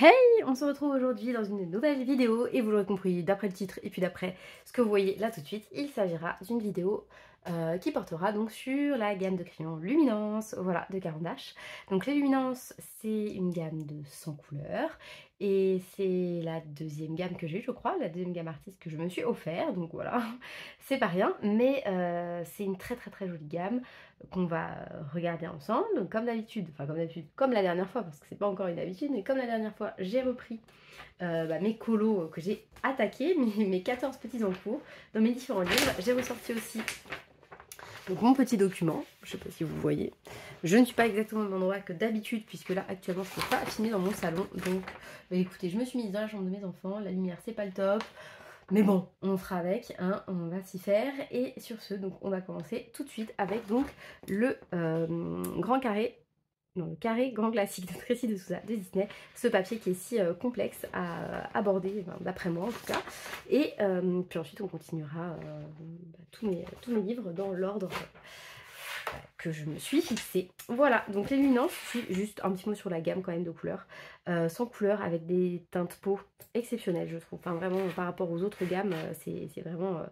Hey, on se retrouve aujourd'hui dans une nouvelle vidéo et vous l'aurez compris d'après le titre et puis d'après ce que vous voyez là tout de suite, il s'agira d'une vidéo qui portera donc sur la gamme de crayons Luminance, voilà, de Caran d'Ache. Donc les Luminance, c'est une gamme de 100 couleurs et c'est la deuxième gamme que j'ai, je crois, la deuxième gamme artiste que je me suis offert, donc voilà, c'est pas rien, mais c'est une très jolie gamme qu'on va regarder ensemble. Donc comme d'habitude, enfin comme d'habitude, comme la dernière fois, parce que c'est pas encore une habitude, mais comme la dernière fois, j'ai repris mes colos que j'ai attaqués, mes 14 petits en cours dans mes différents livres. J'ai ressorti aussi donc mon petit document, je sais pas si vous voyez. Je ne suis pas exactement au même endroit que d'habitude, puisque là actuellement je ne peux pas filmer dans mon salon. Donc bah, écoutez, je me suis mise dans la chambre de mes enfants, la lumière c'est pas le top. Mais bon, on fera avec, hein, on va s'y faire. Et sur ce, donc on va commencer tout de suite avec donc le grand carré, non, le carré grand classique de Tracy de Souza de Disney. Ce papier qui est si complexe à aborder, ben, d'après moi en tout cas. Et puis ensuite on continuera tous mes livres dans l'ordre que je me suis fixée. Voilà, donc les luminances, juste un petit mot sur la gamme quand même de couleurs. 100 couleurs avec des teintes peau exceptionnelles, je trouve. Enfin vraiment par rapport aux autres gammes, c'est vraiment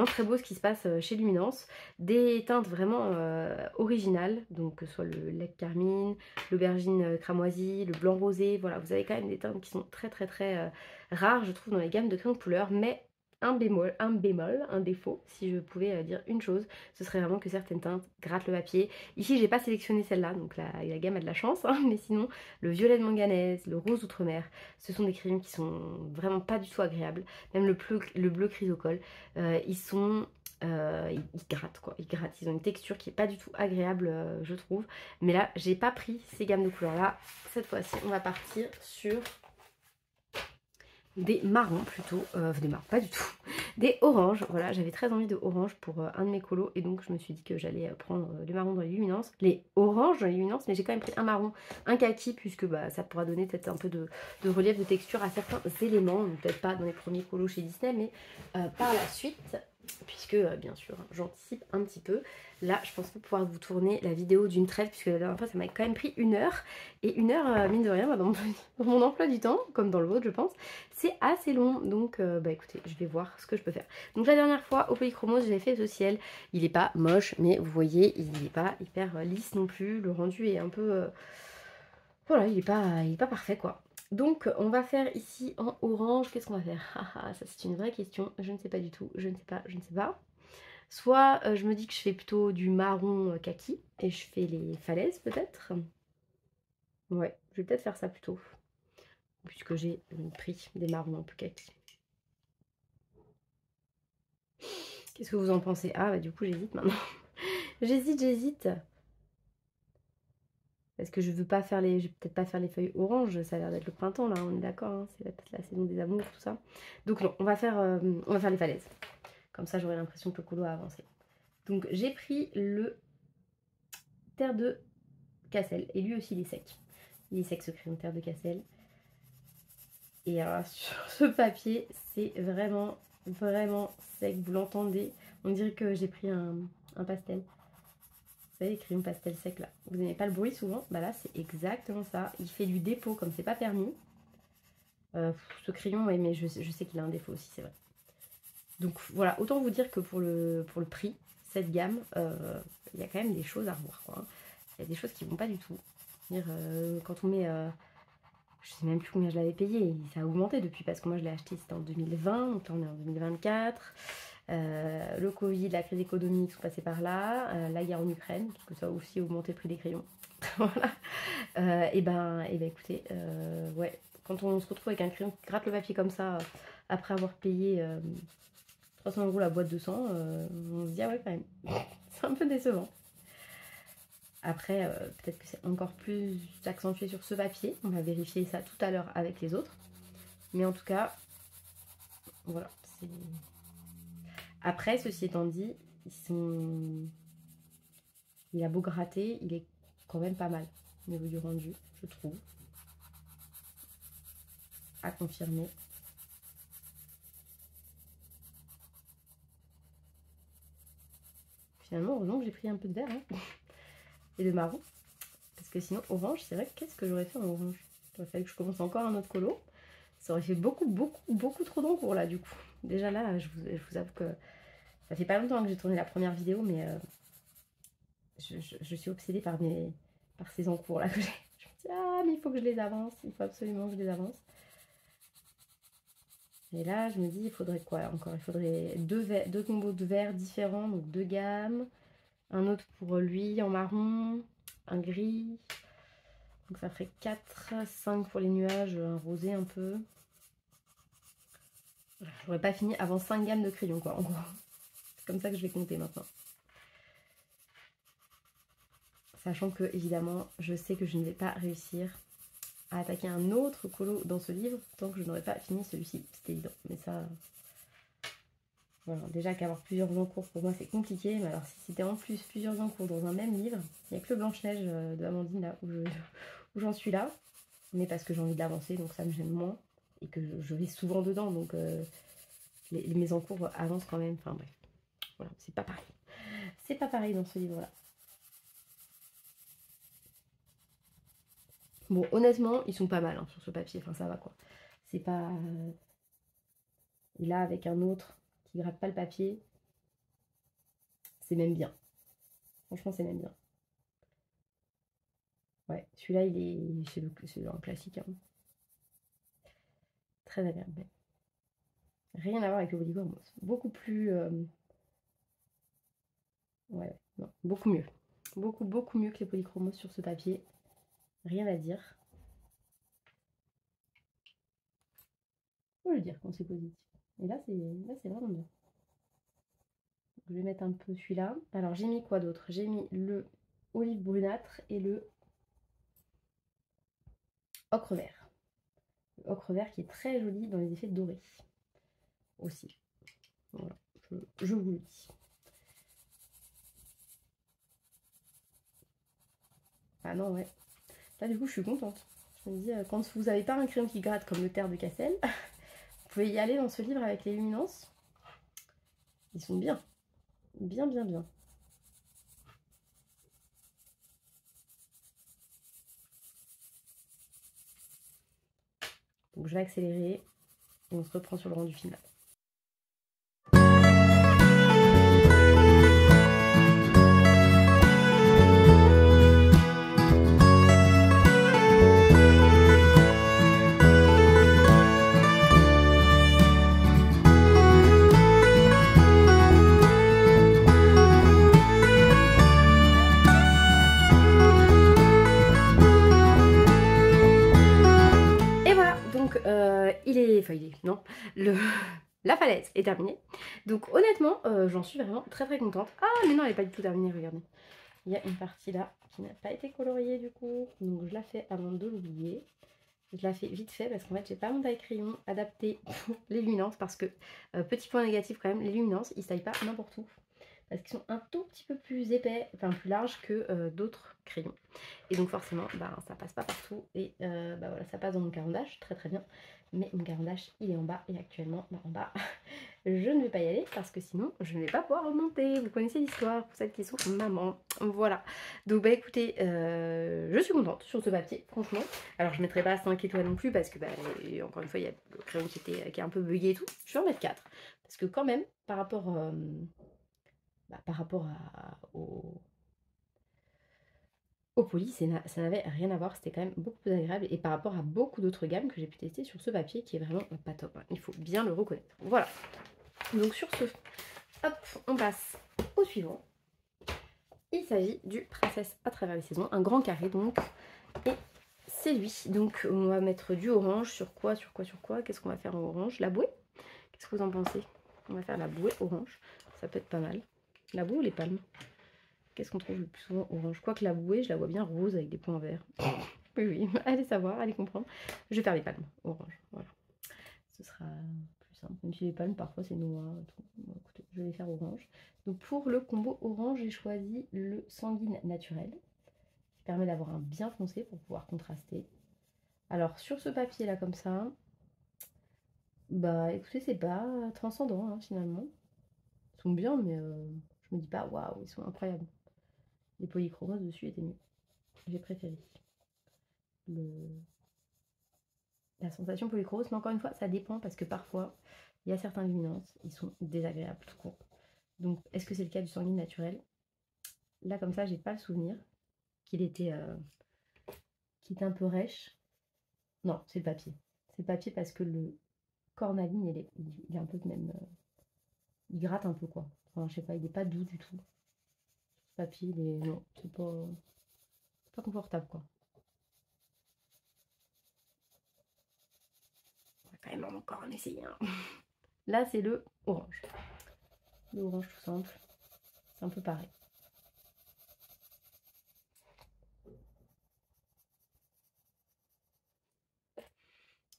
très beau ce qui se passe chez Luminance. Des teintes vraiment originales, donc que ce soit le lait carmine, l'aubergine cramoisie, le blanc rosé. Voilà, vous avez quand même des teintes qui sont très rares, je trouve, dans les gammes de crayons de couleurs, mais un bémol, un défaut, si je pouvais dire une chose, ce serait vraiment que certaines teintes grattent le papier. Ici, j'ai pas sélectionné celle-là, donc la gamme a de la chance, hein, mais sinon, le violet de manganèse, le rose outre-mer, ce sont des crayons qui sont vraiment pas du tout agréables. Même le bleu chrysocole, ils grattent quoi, ils grattent, ils ont une texture qui est pas du tout agréable, je trouve. Mais là, j'ai pas pris ces gammes de couleurs-là. Cette fois-ci, on va partir sur des marrons plutôt, des marrons pas du tout, des oranges. Voilà, j'avais très envie de orange pour un de mes colos et donc je me suis dit que j'allais prendre les marrons dans les luminances, les oranges dans les luminances, mais j'ai quand même pris un marron, un kaki, puisque bah, ça pourra donner peut-être un peu de relief, de texture à certains éléments, peut-être pas dans les premiers colos chez Disney, mais par la suite, puisque bien sûr j'anticipe un petit peu. Là je pense pas pouvoir vous tourner la vidéo d'une traite, puisque la dernière fois ça m'a quand même pris 1 heure, et 1 heure mine de rien dans mon emploi du temps, comme dans le vôtre je pense, c'est assez long. Donc bah écoutez, je vais voir ce que je peux faire. Donc la dernière fois au Polychromos j'avais fait ce ciel, il est pas moche, mais vous voyez il n'est pas hyper lisse non plus, le rendu est un peu voilà, il est pas parfait quoi. Donc on va faire ici en orange, qu'est-ce qu'on va faire? Ah, ça c'est une vraie question, je ne sais pas du tout, je ne sais pas. Soit je me dis que je fais plutôt du marron kaki et je fais les falaises peut-être. Ouais, je vais peut-être faire ça plutôt, puisque j'ai pris des marrons un peu kaki. Qu'est-ce que vous en pensez? Ah bah du coup j'hésite maintenant. j'hésite. Parce que je veux pas faire les. Je vais peut-être pas faire les feuilles oranges, ça a l'air d'être le printemps là, on est d'accord, hein, c'est peut-être la saison des amours, tout ça. Donc non, on va faire les falaises. Comme ça j'aurai l'impression que le colo a avancé. Donc j'ai pris le terre de Cassel, et lui aussi il est sec. Il est sec ce crayon terre de Cassel. Et alors sur ce papier, c'est vraiment sec, vous l'entendez. On dirait que j'ai pris un pastel. Vous savez, les crayons pastel sec là. Vous n'aimez pas le bruit souvent? Bah là, c'est exactement ça. Il fait du dépôt comme c'est pas permis. Ce crayon, ouais, mais je sais qu'il a un défaut aussi, c'est vrai. Donc voilà, autant vous dire que pour le prix, cette gamme, il y a quand même des choses à revoir, quoi. Il y a des choses qui vont pas du tout. Quand on met... je sais même plus combien je l'avais payé. Ça a augmenté depuis, parce que moi je l'ai acheté, c'était en 2020, donc là on est en 2024. Le Covid, la crise économique sont passés par là, la guerre en Ukraine, que ça a aussi augmenté le prix des crayons. Voilà. Et ben écoutez, ouais, quand on se retrouve avec un crayon qui gratte le papier comme ça, après avoir payé 300 € la boîte de 100, on se dit ah ouais quand même, c'est un peu décevant. Après, peut-être que c'est encore plus accentué sur ce papier, on va vérifier ça tout à l'heure avec les autres. Mais en tout cas, voilà, c'est... Après, ceci étant dit, il a beau gratter, il est quand même pas mal au niveau du rendu, je trouve. À confirmer. Finalement, heureusement que j'ai pris un peu de vert, hein, et de marron. Parce que sinon, orange, c'est vrai, qu'est-ce que j'aurais fait en orange? Il fallait que je commence encore un autre colo. Ça aurait fait beaucoup trop d'encours là du coup. Déjà là, je vous avoue que ça fait pas longtemps que j'ai tourné la première vidéo, mais je suis obsédée par ces encours là que j'ai. Je me dis, ah mais il faut que je les avance, il faut absolument que je les avance. Et là, je me dis, il faudrait quoi encore? Il faudrait deux combos de verres différents, donc 2 gammes. Un autre pour lui en marron, un gris. Donc ça ferait 4, 5 pour les nuages, un rosé un peu. J'aurais pas fini avant 5 gammes de crayons quoi, en gros. C'est comme ça que je vais compter maintenant. Sachant que, évidemment, je sais que je ne vais pas réussir à attaquer un autre colo dans ce livre tant que je n'aurai pas fini celui-ci. C'était évident. Mais ça, voilà. Déjà qu'avoir plusieurs encours pour moi c'est compliqué. Mais alors si c'était en plus plusieurs encours dans un même livre, il n'y a que le Blanche-Neige de Amandine là où j'en suis là. Mais parce que j'ai envie de l'avancer, donc ça me gêne moins. Et que je vais souvent dedans, donc mes encours avancent quand même. Enfin bref, voilà, c'est pas pareil. C'est pas pareil dans ce livre-là. Bon, honnêtement, ils sont pas mal hein, sur ce papier, enfin ça va quoi. C'est pas... Et là, avec un autre qui gratte pas le papier, c'est même bien. Franchement, c'est même bien. Ouais, celui-là, c'est un classique. Hein. Très agréable. Rien à voir avec le Body Gormos. Beaucoup plus... Ouais, non, beaucoup mieux. Beaucoup mieux que les polychromos sur ce papier. Rien à dire. Faut le dire quand c'est positif. Et là, c'est vraiment bien. Je vais mettre un peu celui-là. Alors, j'ai mis quoi d'autre? J'ai mis le olive brunâtre et le ocre vert. Le ocre vert qui est très joli dans les effets dorés. Aussi. Voilà, je vous le dis. Ah non, ouais. Là, du coup, je suis contente. Je me dis, quand vous n'avez pas un crayon qui gratte comme le terre de Cassel, vous pouvez y aller dans ce livre avec les luminances. Ils sont bien. Bien. Donc, je vais accélérer et on se reprend sur le rendu final. Non, la falaise est terminée. Donc honnêtement, j'en suis vraiment très contente. Ah mais non, elle n'est pas du tout terminée, regardez. Il y a une partie là qui n'a pas été coloriée du coup. Donc je la fais avant de l'oublier. Je la fais vite fait parce qu'en fait j'ai pas mon taille-crayon adapté pour les luminances. Parce que, petit point négatif quand même, les luminances, ils se taillent pas n'importe où. Parce qu'ils sont un tout petit peu plus épais, enfin plus larges que d'autres crayons. Et donc forcément, bah, ça passe pas partout. Et bah, voilà, ça passe dans mon caran d'âge, très bien. Mais mon caran d'âge, il est en bas. Et actuellement, bah, en bas, je ne vais pas y aller parce que sinon, je ne vais pas pouvoir remonter. Vous connaissez l'histoire pour celles qui sont maman. Voilà. Donc bah écoutez, je suis contente sur ce papier, franchement. Alors je ne mettrai pas 5 étoiles non plus parce que, bah, encore une fois, il y a le crayon qui est un peu bugué et tout. Je vais en mettre 4. Parce que quand même, par rapport... au poli, ça n'avait rien à voir, c'était quand même beaucoup plus agréable et par rapport à beaucoup d'autres gammes que j'ai pu tester sur ce papier qui est vraiment pas top, hein. Il faut bien le reconnaître. Voilà, donc sur ce, hop, on passe au suivant. Il s'agit du Princesse à travers les saisons, un grand carré donc, et c'est lui. Donc on va mettre du orange, sur quoi? Qu'est-ce qu'on va faire en orange? La bouée? Qu'est-ce que vous en pensez? On va faire la bouée orange, ça peut être pas mal. La bouée ou les palmes? Qu'est-ce qu'on trouve le plus souvent orange? Quoique la bouée, je la vois bien rose avec des points verts. Oui, allez savoir, allez comprendre. Je vais faire les palmes orange, voilà. Ce sera plus simple, même si les palmes parfois c'est noir. Tout. Bon, écoutez, je vais les faire orange. Donc pour le combo orange, j'ai choisi le sanguine naturel, qui permet d'avoir un bien foncé pour pouvoir contraster. Alors sur ce papier là comme ça, bah écoutez, c'est pas transcendant hein, finalement. Ils sont bien, mais je me dis pas waouh, ils sont incroyables. Les polychromos dessus étaient mieux. J'ai préféré. la sensation polychrome, mais encore une fois, ça dépend parce que parfois, il y a certains luminances, ils sont désagréables tout court. Donc, est-ce que c'est le cas du sanguine naturel? Là, comme ça, j'ai pas le souvenir qu'il était un peu rêche. Non, c'est le papier. C'est le papier parce que le cornaline, il est un peu même... il gratte un peu, quoi. Enfin, je sais pas, il est pas doux du tout. Ce papier, il est... Non, c'est pas confortable, quoi. On va quand même encore en essayer un. Là, c'est le orange. Le orange tout simple. C'est un peu pareil.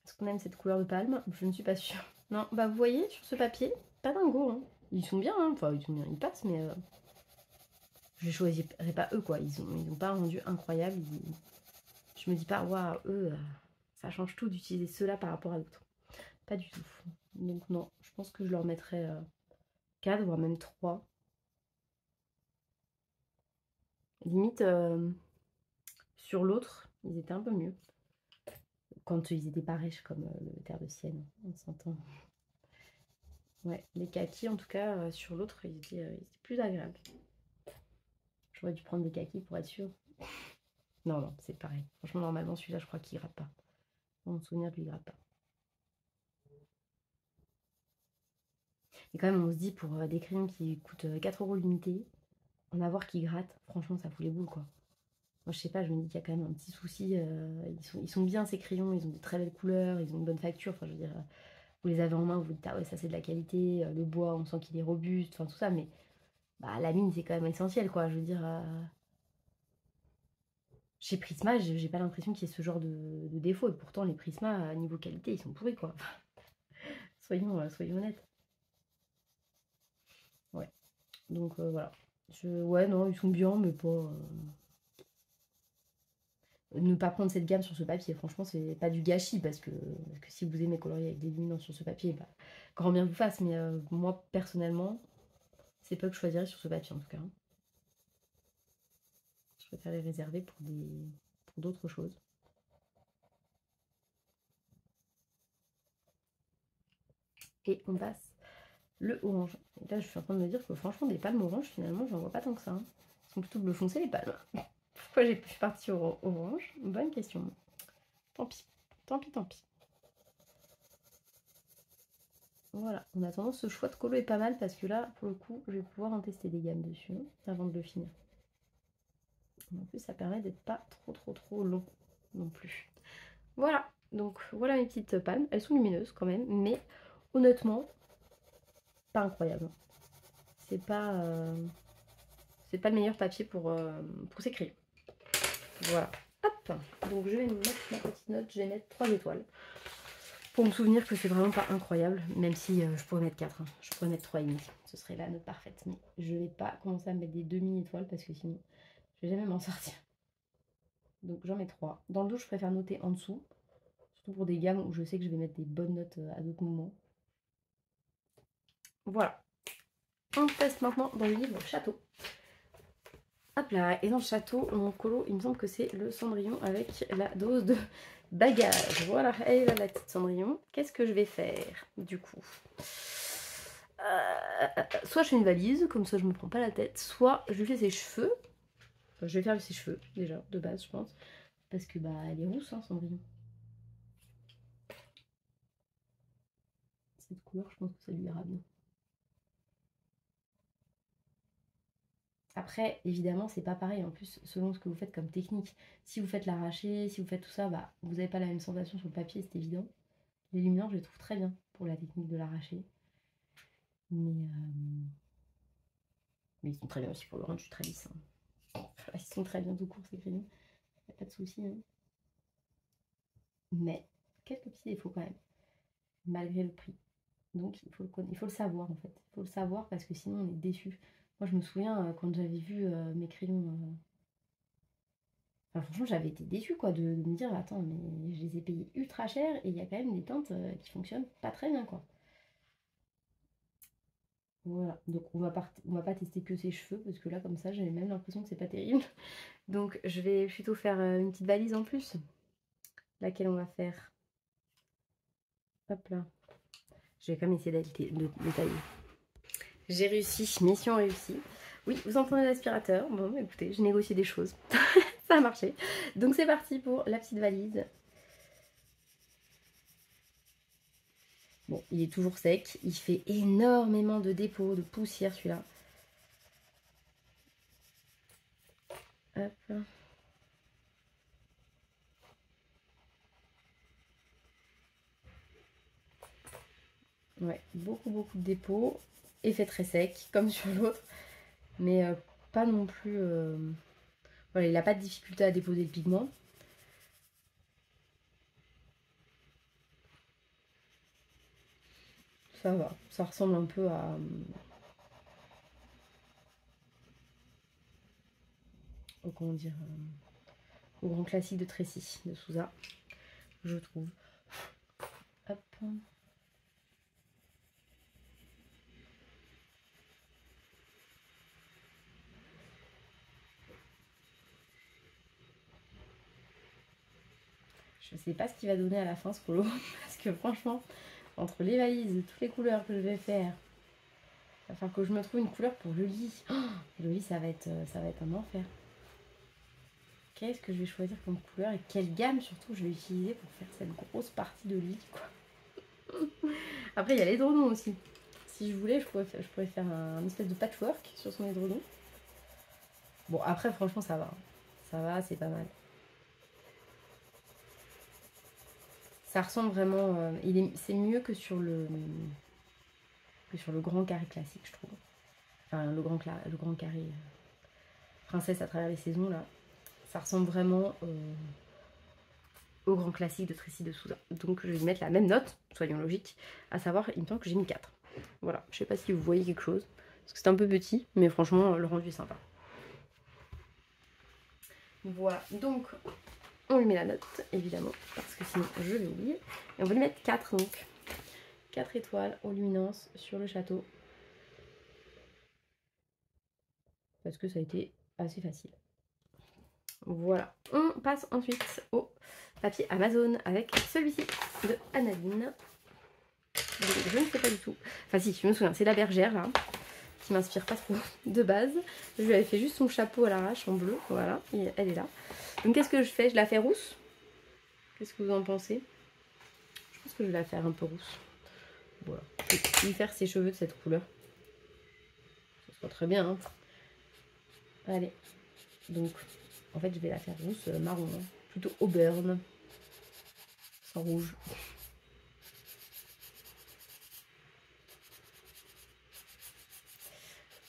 Est-ce qu'on aime cette couleur de palme? Je ne suis pas sûre. Non, bah vous voyez, sur ce papier, pas dingo, hein. Ils sont bien, hein. Enfin, ils sont bien, ils passent, mais... je les choisirais pas eux, quoi. Ils ont pas un rendu incroyable. Je me dis pas, waouh, eux, ça change tout d'utiliser ceux-là par rapport à d'autres. Pas du tout. Donc non, je pense que je leur mettrais 4, voire même 3. Limite, sur l'autre, ils étaient un peu mieux. Quand ils étaient pas riches comme le terre de Sienne, on s'entend. Ouais, les kakis, en tout cas, sur l'autre, ils étaient plus agréables. J'aurais dû prendre des kakis pour être sûre. Non, non, c'est pareil. Franchement, normalement, celui-là, je crois qu'il gratte pas. Dans mon souvenir, lui, il gratte pas. Et quand même, on se dit, pour des crayons qui coûtent 4 € l'unité, en avoir qui grattent, franchement, ça fout les boules, quoi. Moi, je sais pas, je me dis qu'il y a quand même un petit souci. Ils sont bien, ces crayons, ils ont de très belles couleurs, ils ont une bonne facture. Enfin, je veux dire, vous les avez en main, vous vous dites, ah ouais, ça c'est de la qualité. Le bois, on sent qu'il est robuste, enfin tout ça, mais bah, la mine, c'est quand même essentiel, quoi. Je veux dire, chez Prisma, j'ai pas l'impression qu'il y ait ce genre de défaut. Et pourtant, les Prisma, à niveau qualité, ils sont pourris, quoi. Soyons honnêtes. Ouais. Donc, voilà. Ouais, non, ils sont bien, mais pas... Ne pas prendre cette gamme sur ce papier, franchement, c'est pas du gâchis, parce que si vous aimez colorier avec des luminances sur ce papier, bah, grand bien vous fasse. Mais moi, personnellement, c'est pas que je choisirais sur ce papier, en tout cas. Je préfère les réserver pour d'autres choses. Et on passe le orange. Et là, je suis en train de me dire que franchement, des palmes orange, finalement, j'en vois pas tant que ça. Hein. Elles sont plutôt bleu foncé, les palmes. Pourquoi j'ai pu partir au orange? Bonne question. Tant pis. Tant pis, tant pis. Voilà, en attendant, ce choix de colo est pas mal parce que là, pour le coup, je vais pouvoir en tester des gammes dessus hein, avant de le finir. En plus, ça permet d'être pas trop long non plus. Voilà, donc voilà mes petites palmes. Elles sont lumineuses quand même, mais honnêtement, pas incroyable. C'est pas le meilleur papier pour s'écrire. Voilà. Hop, donc je vais mettre ma petite note, je vais mettre 3 étoiles. Pour me souvenir que c'est vraiment pas incroyable, même si je pourrais mettre 4. Hein. Je pourrais mettre 3,5. Ce serait la note parfaite. Mais je vais pas commencer à mettre des demi-étoiles parce que sinon, je vais jamais m'en sortir. Donc j'en mets 3. Dans le dos, je préfère noter en dessous. Surtout pour des gammes où je sais que je vais mettre des bonnes notes à d'autres moments. Voilà. On teste maintenant dans le livre Château. Hop là, et dans le château, mon colo, il me semble que c'est le Cendrillon avec la dose de bagage. Voilà, elle est là la petite Cendrillon. Qu'est-ce que je vais faire du coup? Soit je fais une valise, comme ça je me prends pas la tête, soit je lui fais ses cheveux. Enfin, je vais faire ses cheveux déjà, de base je pense. Parce que bah elle est rousse, hein, Cendrillon. Cette couleur, je pense que ça lui ira bien. Après, évidemment, c'est pas pareil en plus selon ce que vous faites comme technique. Si vous faites l'arraché, si vous faites tout ça, bah vous n'avez pas la même sensation sur le papier, c'est évident. Les luminants, je les trouve très bien pour la technique de l'arraché. Mais ils sont très bien aussi pour le rendu très lisse. Hein. Ils sont très bien tout court ces crayons. Il n'y a pas de souci. Hein. Mais quelques petits défauts quand même, malgré le prix. Donc il faut le savoir en fait. Il faut le savoir parce que sinon on est déçu. Moi je me souviens quand j'avais vu mes crayons. Enfin, franchement j'avais été déçue quoi de me dire attends mais je les ai payés ultra cher et il y a quand même des teintes qui fonctionnent pas très bien quoi. Voilà, donc on va pas tester que ses cheveux parce que là comme ça j'ai même l'impression que c'est pas terrible. Donc je vais plutôt faire une petite valise en plus, laquelle on va faire Hop là. Je vais quand même essayer de tailler. J'ai réussi, mission réussie. Oui, vous entendez l'aspirateur. Bon, écoutez, j'ai négocié des choses. Ça a marché. Donc c'est parti pour la petite valise. Bon, il est toujours sec. Il fait énormément de dépôts, de poussière celui-là. Hop. Ouais, beaucoup de dépôts. Effet très sec, comme sur l'autre. Mais pas non plus... Voilà, il n'a pas de difficulté à déposer le pigment. Ça va, ça ressemble un peu à... comment dire, au grand classique de Tracy, de Sousa, je trouve. Hop. Je sais pas ce qu'il va donner à la fin ce rouleau, parce que franchement, entre les valises, toutes les couleurs que je vais faire, il va falloir que je me trouve une couleur pour le lit. Oh, le lit, ça va être un enfer. Qu'est-ce que je vais choisir comme couleur et quelle gamme surtout je vais utiliser pour faire cette grosse partie de lit, quoi. Après, il y a l'édredon aussi. Si je voulais, je pourrais faire un espèce de patchwork sur son édredon. Bon, après, franchement, ça va. Ça va, c'est pas mal. Ça ressemble vraiment... c'est mieux que sur le grand carré classique, je trouve. Enfin, le grand carré princesse à travers les saisons, là. Ça ressemble vraiment au grand classique de Tracy de Sousa. Donc, je vais lui mettre la même note, soyons logiques. À savoir, il me semble que j'ai mis 4. Voilà, je sais pas si vous voyez quelque chose. Parce que c'est un peu petit, mais franchement, le rendu est sympa. Voilà, donc... on lui met la note, évidemment, parce que sinon je vais oublier. Et on va lui mettre 4, donc 4 étoiles aux luminances sur le château. Parce que ça a été assez facile. Voilà, on passe ensuite au papier Amazon avec celui-ci de Analine. Je ne sais pas du tout. Enfin si, je me souviens, c'est la bergère là, qui m'inspire pas trop de base. Je lui avais fait juste son chapeau à l'arrache en bleu, voilà, et elle est là. Donc qu'est-ce que je fais? Je la fais rousse? Qu'est-ce que vous en pensez? Je pense que je vais la faire un peu rousse. Voilà, je vais lui faire ses cheveux de cette couleur. Ça sera très bien, hein. Allez, donc en fait je vais la faire rousse marron, hein. Plutôt auburn, sans rouge.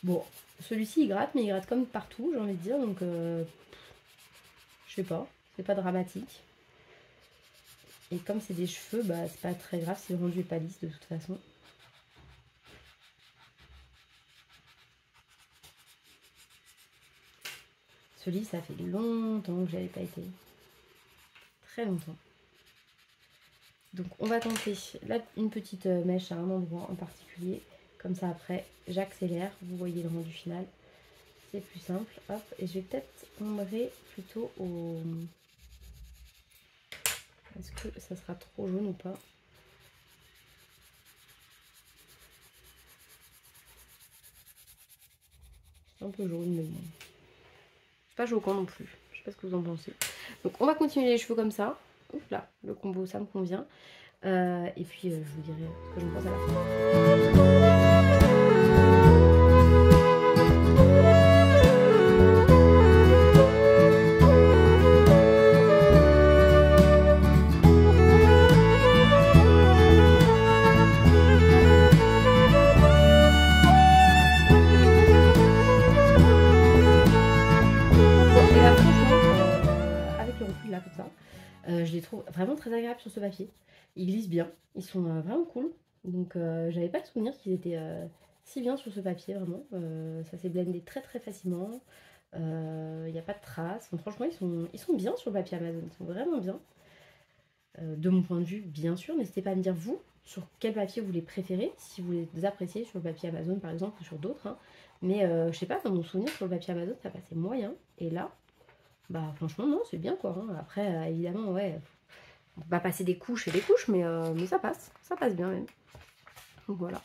Bon, celui-ci il gratte, mais il gratte comme partout, j'ai envie de dire, donc je sais pas, c'est pas dramatique. Et comme c'est des cheveux, bah c'est pas très grave si le rendu est pas lisse de toute façon. Ce lit, ça fait longtemps que j'avais pas été. Très longtemps. Donc on va tenter là une petite mèche à un endroit en particulier. Comme ça après, j'accélère. Vous voyez le rendu final. C'est plus simple. Hop, et je vais peut-être ombrer plutôt au... Est-ce que ça sera trop jaune ou pas? C'est un peu jaune, mais bon. C'est pas choquant non plus. Je sais pas ce que vous en pensez. Donc on va continuer les cheveux comme ça. Oups là, le combo ça me convient. Et puis je vous dirai ce que j'en pense à la fin. Je les trouve vraiment très agréables sur ce papier. Ils glissent bien, ils sont vraiment cool. Donc j'avais pas le souvenir qu'ils étaient si bien sur ce papier, vraiment. Ça s'est blendé très facilement. Il n'y a pas de traces. Donc, franchement, ils sont bien sur le papier Amazon. Ils sont vraiment bien. De mon point de vue, bien sûr. N'hésitez pas à me dire, vous, sur quel papier vous les préférez. Si vous les appréciez sur le papier Amazon, par exemple, ou sur d'autres. Hein. Mais je sais pas, dans mon souvenir, sur le papier Amazon, ça passait moyen. Et là... bah franchement non, c'est bien quoi, hein. Après évidemment ouais, On peut pas passer des couches et des couches, mais ça passe bien même. Donc voilà.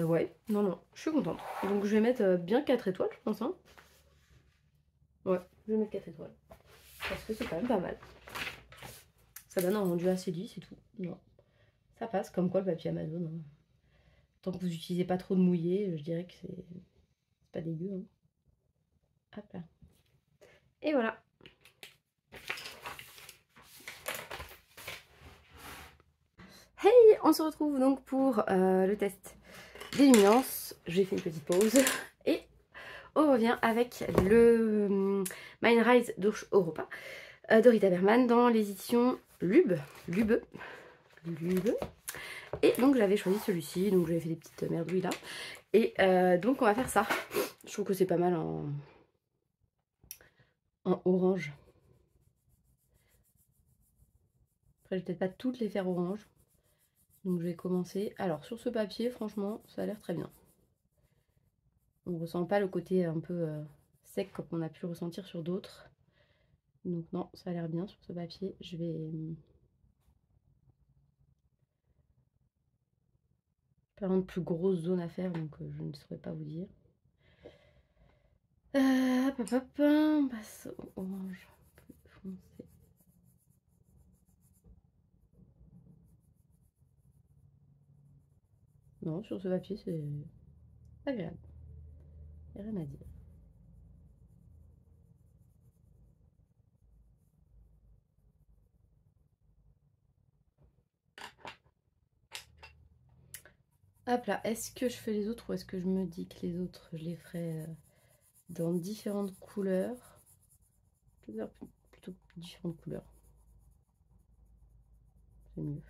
Ouais, non, je suis contente. Donc je vais mettre bien 4 étoiles, je pense. Hein. Ouais, je vais mettre 4 étoiles. Parce que c'est quand même pas mal. Ça donne un rendu assez lisse et tout. Non. Ça passe, comme quoi le papier Amazon. Hein. Tant que vous n'utilisez pas trop de mouillé, je dirais que c'est pas dégueu. Hein. Hop là. Et voilà. Hey, on se retrouve donc pour le test des luminances. J'ai fait une petite pause. Et on revient avec le Mindrise d'Ursh Europa de Rita Berman dans les éditions Lube. Et donc j'avais choisi celui-ci, donc j'avais fait des petites merdouilles là. Et donc on va faire ça. Je trouve que c'est pas mal en orange. Après je vais peut-être pas toutes les faire orange. Donc je vais commencer. Alors sur ce papier, franchement, ça a l'air très bien. On ne ressent pas le côté un peu sec comme on a pu le ressentir sur d'autres. Donc non, ça a l'air bien sur ce papier. Je vais... pas vraiment de plus grosse zone à faire, donc je ne saurais pas vous dire. On passe au orange plus foncé. Non, sur ce papier, c'est agréable. Il n'y a rien à dire. Hop là, est-ce que je fais les autres ou est-ce que je me dis que les autres, je les ferai dans différentes couleurs? Plutôt différentes couleurs. C'est mieux.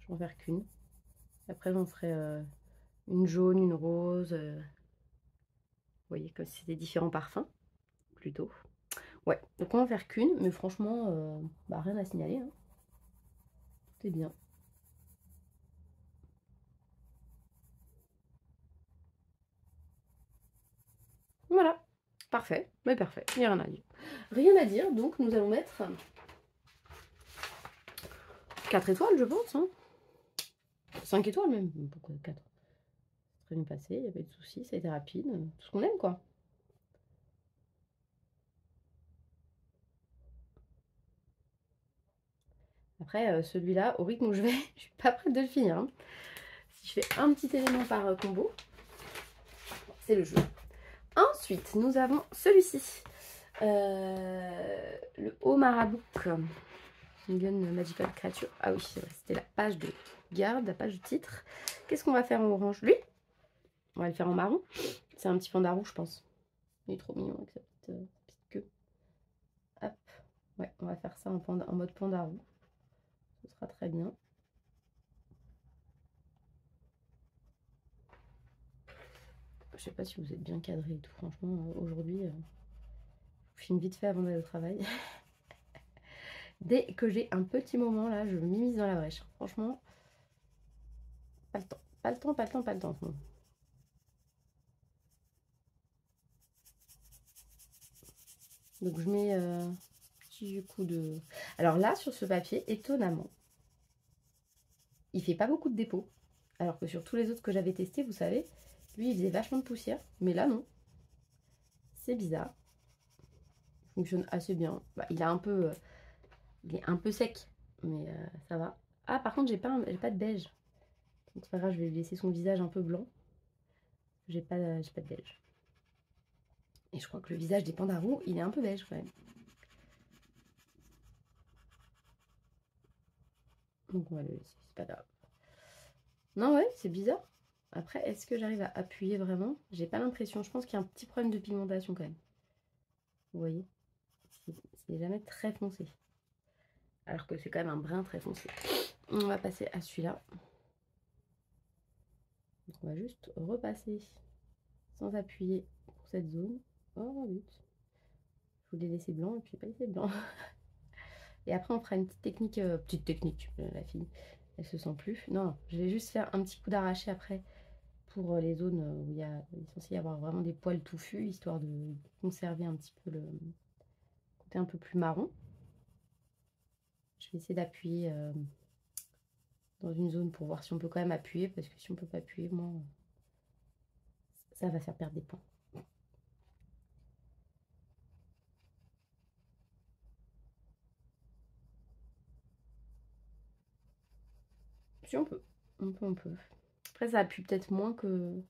Je vais en faire qu'une. Après, j'en ferai une jaune, une rose. Vous voyez, comme si c'était différents parfums, plutôt. Ouais, donc on va en faire qu'une, mais franchement, rien à signaler. Hein. Tout est bien. Voilà, parfait, mais parfait, il n'y a rien à dire. Rien à dire, donc nous allons mettre 4 étoiles, je pense. Hein. 5 étoiles même, pourquoi 4? C'est très bien passé, il n'y a pas eu de soucis, ça a été rapide, tout ce qu'on aime quoi. Après, celui-là, au rythme où je vais, je suis pas prête de le finir. Hein. Si je fais un petit élément par combo, c'est le jeu. Ensuite, nous avons celui-ci. Le haut marabout. Million Magical Creature. Ah oui, c'est vrai, c'était la page de garde, la page de titre. Qu'est-ce qu'on va faire en orange? Lui, on va le faire en marron. C'est un petit panda roux, je pense. Il est trop mignon avec sa petite queue. Hop. Ouais, on va faire ça en mode panda roux. Ce sera très bien. Je sais pas si vous êtes bien cadré et tout. Franchement, aujourd'hui, je filme vite fait avant d'aller au travail. Dès que j'ai un petit moment, là, je m'immisce dans la brèche. Franchement, pas le temps. Pas le temps, pas le temps, pas le temps. Donc je mets un petit coup de... Alors là, sur ce papier, étonnamment, il fait pas beaucoup de dépôts. Alors que sur tous les autres que j'avais testés, vous savez, lui, il faisait vachement de poussière. Mais là, non. C'est bizarre. Il fonctionne assez bien. Bah, il est un peu sec, mais ça va. Ah, par contre, j'ai pas de beige. Donc c'est pas grave, je vais lui laisser son visage un peu blanc. J'ai pas de beige. Et je crois que le visage des pandas roux, il est un peu beige quand même. Donc on va le laisser, c'est pas grave. Non, ouais, c'est bizarre. Après, est-ce que j'arrive à appuyer vraiment? J'ai pas l'impression. Je pense qu'il y a un petit problème de pigmentation quand même. Vous voyez? C'est jamais très foncé. Alors que c'est quand même un brun très foncé. On va passer à celui-là. On va juste repasser sans appuyer pour cette zone. Oh, vite. Je voulais laisser blanc et puis j'ai pas laissé blanc. Et après, on fera une petite technique. La fille, elle se sent plus. Non, je vais juste faire un petit coup d'arraché après pour les zones où il est censé y avoir vraiment des poils touffus, histoire de conserver un petit peu le côté un peu plus marron. Je vais essayer d'appuyer dans une zone pour voir si on peut quand même appuyer, parce que si on peut pas appuyer, moi, ça va faire perdre des points. Si on peut, on peut. Après, ça appuie peut-être moins que...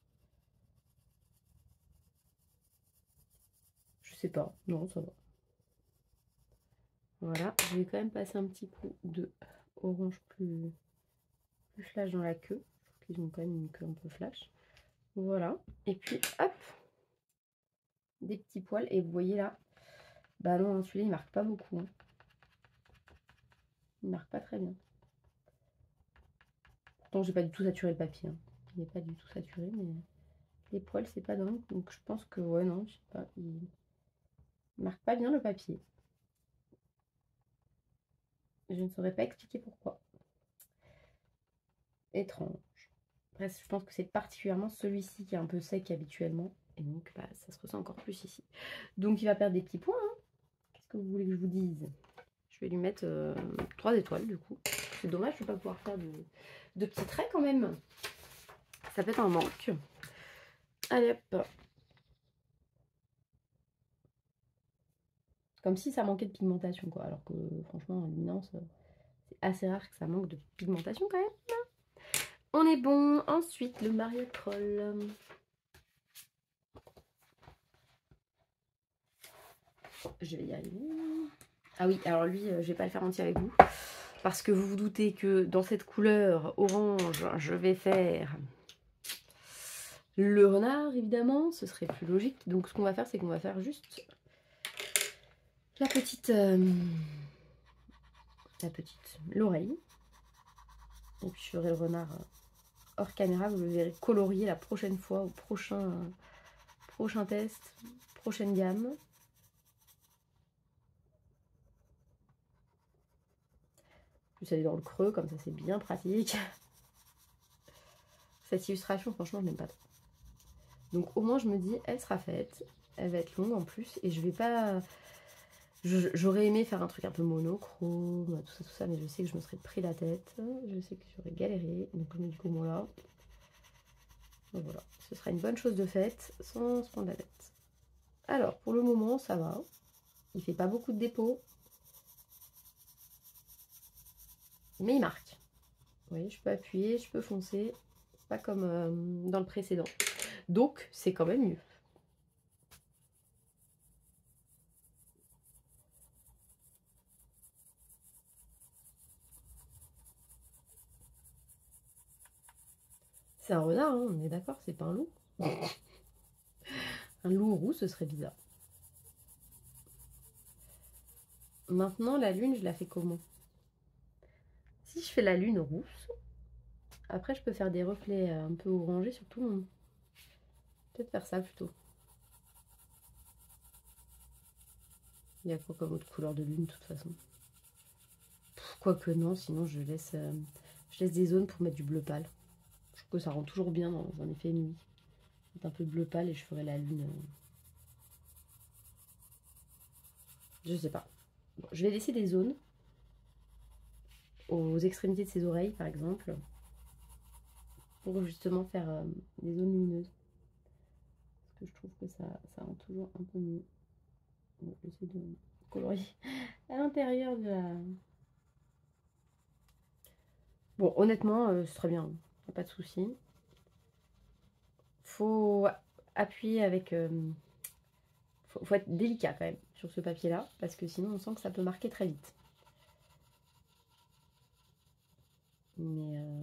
Je sais pas, non, ça va. Voilà, je vais quand même passer un petit coup de orange plus flash dans la queue. Je trouve qu'ils ont quand même une queue un peu flash. Voilà, et puis hop, des petits poils. Et vous voyez là, bah non, celui-là il marque pas beaucoup. Hein. Il marque pas très bien. Pourtant, j'ai pas du tout saturé le papier. Hein. Il n'est pas du tout saturé, mais les poils c'est pas dingue. Donc je pense que, ouais, non, je sais pas, il marque pas bien le papier. Je ne saurais pas expliquer pourquoi. Étrange. Après, je pense que c'est particulièrement celui-ci qui est un peu sec habituellement. Et donc, bah, ça se ressent encore plus ici. Donc, il va perdre des petits points. Hein. Qu'est-ce que vous voulez que je vous dise? Je vais lui mettre 3 étoiles, du coup. C'est dommage de ne pas pouvoir faire de petits traits, quand même. Ça peut être un manque. Allez, hop. Comme si ça manquait de pigmentation, quoi. Alors que, franchement, en luminance, c'est assez rare que ça manque de pigmentation, quand même. On est bon. Ensuite, le Mario Troll. Je vais y arriver. Ah oui, alors lui, je vais pas le faire entier avec vous. Parce que vous vous doutez que dans cette couleur orange, je vais faire le renard, évidemment. Ce serait plus logique. Donc ce qu'on va faire, c'est qu'on va faire juste la petite... l'oreille. Et puis je ferai le renard hors caméra. Vous le verrez colorié la prochaine fois, au prochain test, prochaine gamme. Plus elle est dans le creux, comme ça c'est bien pratique. Cette illustration, franchement, je n'aime pas trop. Donc au moins je me dis, elle sera faite. Elle va être longue en plus. Et je vais pas... J'aurais aimé faire un truc un peu monochrome, tout ça, mais je sais que je me serais pris la tête. Je sais que j'aurais galéré. Donc je me dis qu'au moins là... Donc voilà, ce sera une bonne chose de faite, sans se prendre la tête. Alors, pour le moment, ça va. Il fait pas beaucoup de dépôts. Mais il marque. Vous voyez, je peux appuyer, je peux foncer. Pas comme dans le précédent. Donc, c'est quand même mieux. C'est un renard, hein, on est d'accord, c'est pas un loup. Un loup roux, ce serait bizarre. Maintenant, la lune, je la fais comment? Si je fais la lune rousse, après je peux faire des reflets un peu orangés sur tout le monde. Peut-être faire ça plutôt. Il y a quoi comme autre couleur de lune de toute façon? Quoique non, sinon je laisse des zones pour mettre du bleu pâle. Je trouve que ça rend toujours bien dans un effet nuit. Un peu bleu pâle et je ferai la lune. Je sais pas. Bon, je vais laisser des zones aux extrémités de ses oreilles par exemple. Pour justement faire des zones lumineuses. Parce que je trouve que ça rend toujours un peu mieux. Bon, j'essaie de colorier à l'intérieur de la... Bon, honnêtement, c'est très bien. Pas de souci. Faut appuyer avec... faut être délicat quand même sur ce papier-là. Parce que sinon, on sent que ça peut marquer très vite. Mais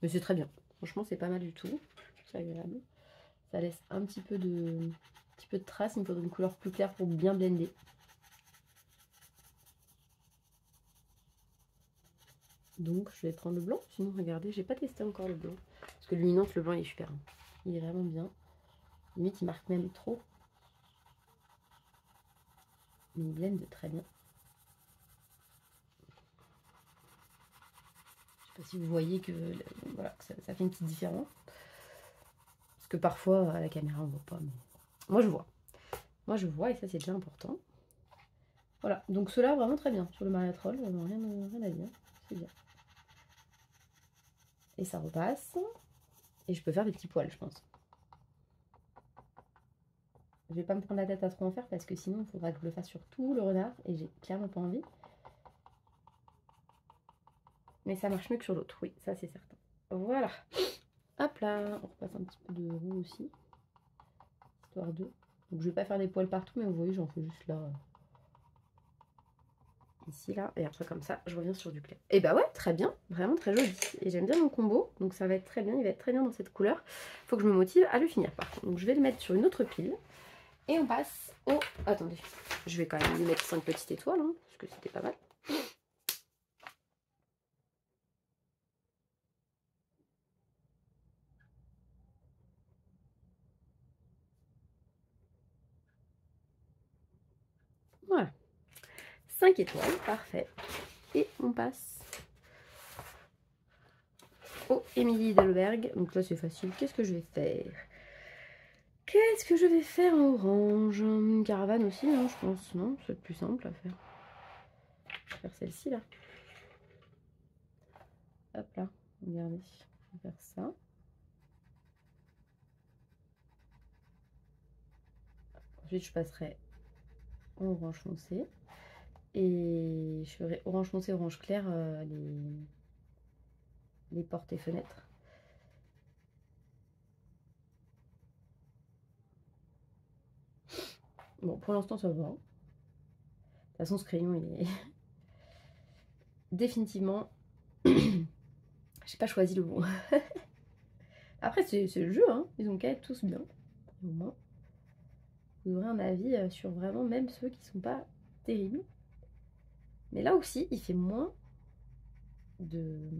c'est très bien. Franchement, c'est pas mal du tout. C'est agréable. Ça laisse un petit peu de traces. Il me faudrait une couleur plus claire pour bien blender. Donc, je vais prendre le blanc. Sinon, regardez, j'ai pas testé encore le blanc. Parce que luminance, le blanc, il est super. Il est vraiment bien. Limite, il marque même trop. Mais il blende très bien. Je sais pas si vous voyez que, voilà, que ça fait une petite différence. Parce que parfois, à la caméra, on voit pas. Mais moi, je vois. Moi, je vois et ça, c'est déjà important. Voilà, donc ceux-là vraiment très bien sur le Mariatrol, rien à dire, c'est bien. Et ça repasse. Et je peux faire des petits poils, je pense. Je vais pas me prendre la tête à trop en faire parce que sinon il faudra que je le fasse sur tout le renard et j'ai clairement pas envie. Mais ça marche mieux que sur l'autre, oui, ça c'est certain. Voilà. Hop là, on repasse un petit peu de roux aussi. Histoire de... Donc je vais pas faire des poils partout, mais vous voyez, j'en fais juste là. Ici, là. Et après comme ça, je reviens sur du clair. Et bah ouais, très bien, vraiment très joli. Et j'aime bien mon combo, donc ça va être très bien, il va être très bien dans cette couleur. Faut que je me motive à le finir par contre. Donc je vais le mettre sur une autre pile. Et on passe au... Attendez, je vais quand même lui mettre 5 petites étoiles, hein, parce que c'était pas mal. Voilà. 5 étoiles, parfait. Et on passe au Émilie Delberg. Donc là c'est facile. Qu'est-ce que je vais faire? Qu'est-ce que je vais faire en orange? Une caravane aussi, hein, je pense. Non, c'est le plus simple à faire. Je vais faire celle-ci là. Hop là, regardez. Je vais faire ça. Ensuite je passerai en orange foncé. Et je ferai orange foncé, orange clair les portes et fenêtres. Bon, pour l'instant, ça va. De toute façon, ce crayon, il est définitivement... J'ai pas choisi le bon. Après, c'est le jeu, hein. Ils ont qu'à être tous bien. Au moins, vous aurez un avis sur vraiment même ceux qui sont pas terribles. Mais là aussi, il fait moins de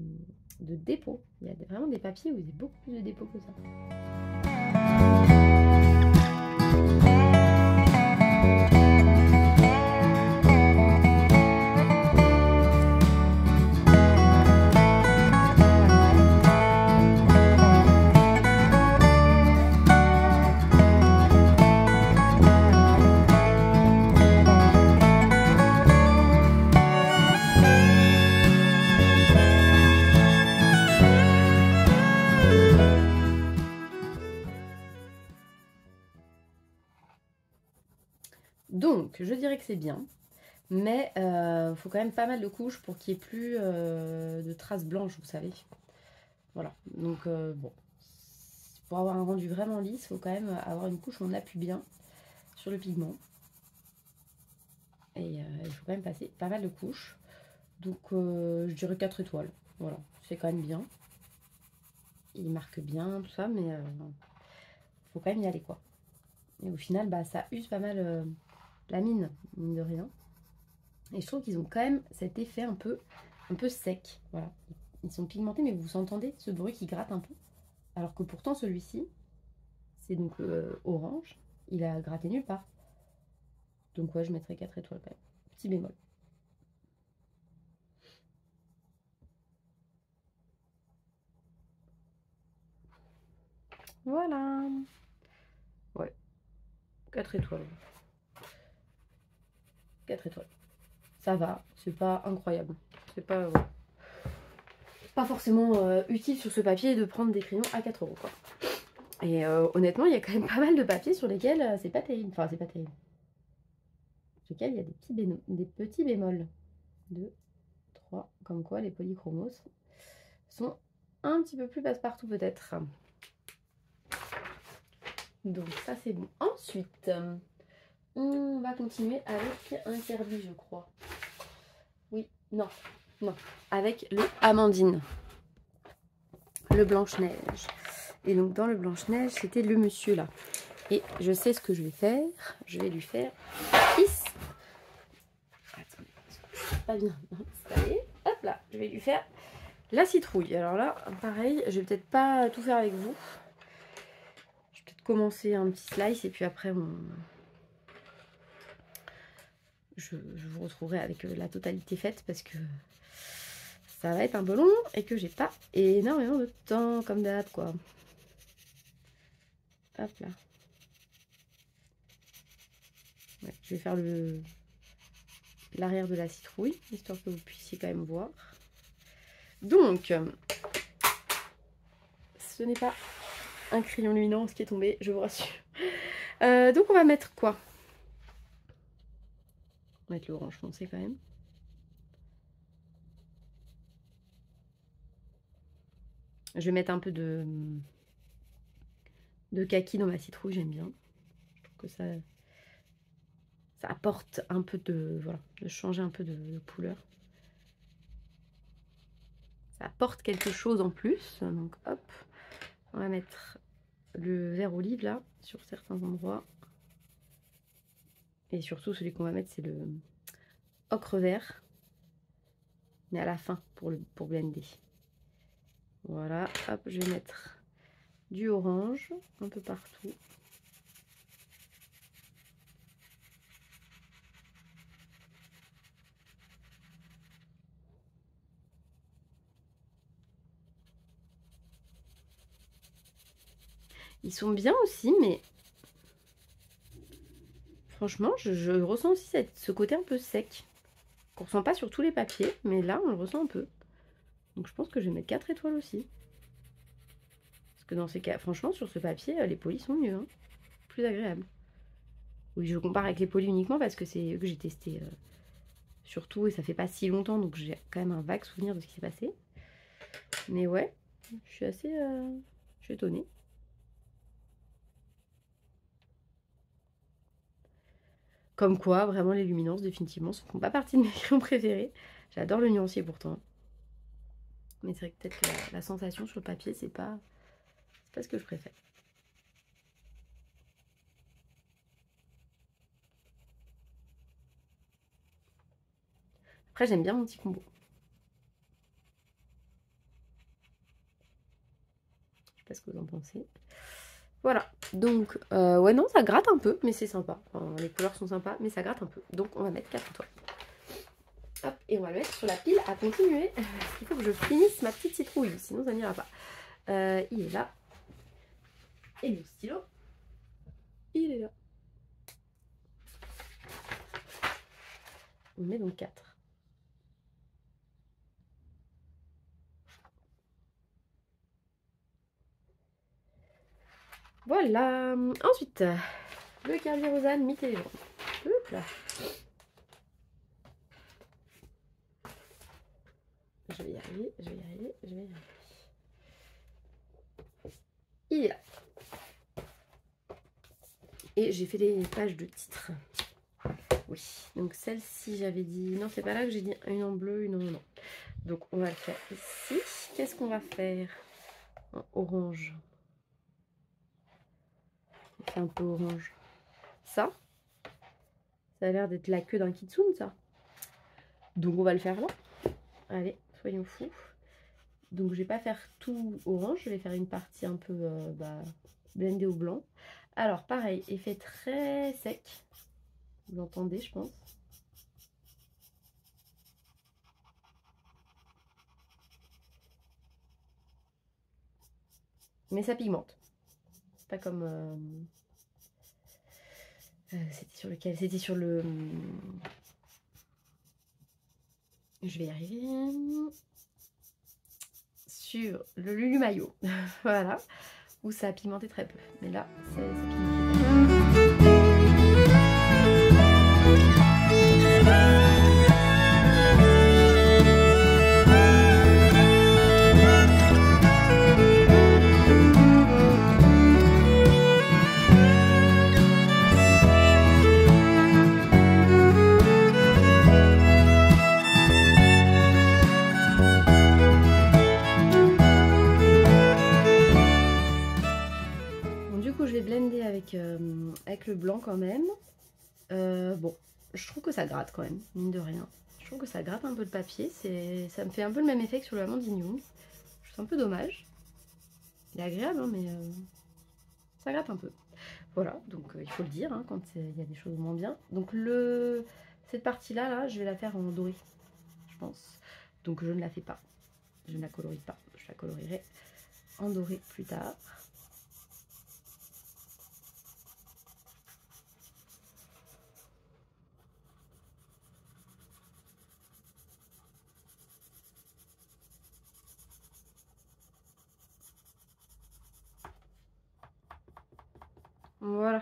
dépôts. Il y a vraiment des papiers où il y a beaucoup plus de dépôts que ça. Donc, je dirais que c'est bien, mais faut quand même pas mal de couches pour qu'il n'y ait plus de traces blanches, vous savez. Voilà, donc bon, pour avoir un rendu vraiment lisse, il faut quand même avoir une couche où on appuie bien sur le pigment. Et il faut quand même passer pas mal de couches. Donc je dirais 4 étoiles, voilà, c'est quand même bien. Il marque bien, tout ça, mais faut quand même y aller, quoi. Et au final, bah, ça use pas mal la mine de rien. Et je trouve qu'ils ont quand même cet effet un peu sec. Voilà. Ils sont pigmentés, mais vous entendez ce bruit qui gratte un peu. Alors que pourtant, celui-ci, c'est donc le orange, il a gratté nulle part. Donc ouais, je mettrais 4 étoiles quand même. Petit bémol. Voilà. Ouais. 4 étoiles. 4 étoiles. Ça va, c'est pas incroyable. C'est pas... Ouais. Pas forcément utile sur ce papier de prendre des crayons à 4 €, quoi. Et honnêtement, il y a quand même pas mal de papiers sur lesquels c'est pas terrible. Enfin, c'est pas terrible. Sur lesquels il y a des petits bémols. 2, 3, comme quoi les polychromos sont un petit peu plus passe-partout peut-être. Donc ça c'est bon. Ensuite, on va continuer avec un Kirby, je crois. Oui, non, avec le Amandine. Le Blanche-Neige. Et donc dans le Blanche-Neige, c'était le monsieur là. Et je sais ce que je vais faire. Je vais lui faire kiss. Attendez, c'est pas bien installé. Hop là, je vais lui faire la citrouille. Alors là, pareil, je vais peut-être pas tout faire avec vous. Je vais peut-être commencer un petit slice et puis après je vous retrouverai avec la totalité faite parce que ça va être un peu long et que j'ai pas énormément de temps comme d'hab, quoi. Hop là. Ouais, je vais faire le l'arrière de la citrouille, histoire que vous puissiez quand même voir. Donc, ce n'est pas un crayon luminance qui est tombé, je vous rassure. Donc on va mettre quoi? On va mettre l'orange foncé quand même. Je vais mettre un peu de kaki dans ma citrouille, j'aime bien. Je trouve que ça apporte un peu de... Voilà, de changer un peu de couleur. Ça apporte quelque chose en plus. Donc hop, on va mettre le vert olive là, sur certains endroits. Et surtout celui qu'on va mettre c'est le ocre vert. Mais à la fin pour blender. Voilà, hop, je vais mettre du orange un peu partout. Ils sont bien aussi, mais franchement, je ressens aussi ce côté un peu sec. Qu'on ressent pas sur tous les papiers, mais là, on le ressent un peu. Donc je pense que je vais mettre 4 étoiles aussi. Parce que dans ces cas, franchement, sur ce papier, les polis sont mieux. Hein. Plus agréables. Oui, je compare avec les polis uniquement parce que c'est eux que j'ai testé surtout. Et ça fait pas si longtemps, donc j'ai quand même un vague souvenir de ce qui s'est passé. Mais ouais, je suis assez... je suis étonnée. Comme quoi, vraiment, les luminances, définitivement, ne font pas partie de mes crayons préférés. J'adore le nuancier pourtant. Mais c'est vrai que peut-être que la sensation sur le papier, c'est pas ce que je préfère. Après, j'aime bien mon petit combo. Je sais pas ce que vous en pensez. Voilà, donc, ouais, non, ça gratte un peu, mais c'est sympa. Enfin, les couleurs sont sympas, mais ça gratte un peu. Donc, on va mettre 4 étoiles. Hop, et on va le mettre sur la pile à continuer. Il faut que je finisse ma petite citrouille, sinon ça n'ira pas. Il est là. Et mon stylo, il est là. On met donc 4. Voilà. Ensuite, le Kerby Rosanne mi-téléphone. Hop là. Je vais y arriver, je vais y arriver, je vais y arriver. Il est là. Et j'ai fait les pages de titre. Oui, donc celle-ci j'avais dit... Non, c'est pas là que j'ai dit une en bleu, une en non. Donc on va le faire ici. Qu'est-ce qu'on va faire en orange? On fait un peu orange. Ça a l'air d'être la queue d'un kitsune, ça. Donc on va le faire là. Allez, soyons fous. Donc je vais pas faire tout orange, je vais faire une partie un peu blendée au blanc. Alors pareil, effet très sec. Vous entendez, je pense. Mais ça pigmente. Pas comme... c'était sur lequel? C'était sur le... Je vais y arriver. Sur le Lulu Maillot. Voilà. Où ça a pigmenté très peu. Mais là, ça pigmente. Avec le blanc quand même. Bon, je trouve que ça gratte quand même, mine de rien. Je trouve que ça gratte un peu le papier. Ça me fait un peu le même effet que sur le Amandine Young. Je trouve un peu dommage. Il est agréable, hein, mais ça gratte un peu. Voilà, donc il faut le dire hein, quand il y a des choses moins bien. Donc cette partie-là, là, je vais la faire en doré, je pense. Donc je ne la fais pas. Je ne la colorie pas. Je la colorierai en doré plus tard. Voilà.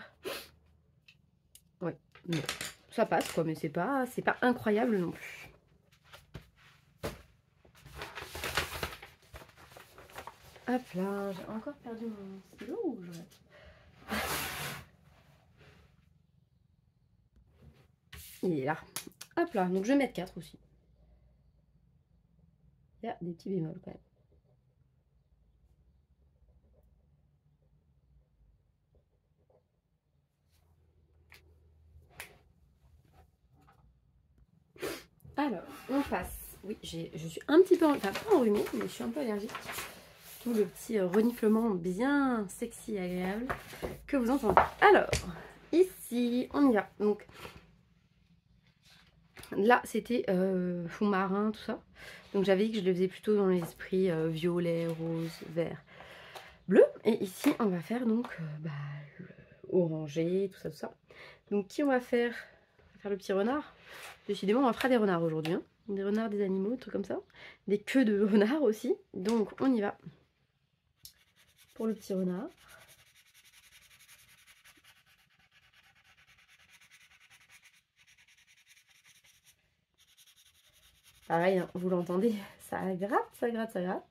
Ouais, bon, ça passe quoi, mais c'est pas incroyable non plus. Hop là, j'ai encore perdu mon stylo ou je... Il est là. Hop là, donc je vais mettre 4 aussi. Il y a des petits bémols quand même. Alors, on passe. Oui, je suis un petit peu, enfin pas enrhumée, mais je suis un peu allergique. Tout le petit reniflement bien sexy et agréable que vous entendez. Alors, ici, on y va. Donc, là, c'était fond marin, tout ça. Donc, j'avais dit que je le faisais plutôt dans l'esprit violet, rose, vert, bleu. Et ici, on va faire donc le orangé, tout ça, tout ça. Donc, qui on va faire? On va faire le petit renard. Décidément, on fera des renards aujourd'hui. Hein. Des renards, des animaux, des trucs comme ça. Des queues de renards aussi. Donc, on y va pour le petit renard. Pareil, hein, vous l'entendez, ça gratte, ça gratte, ça gratte.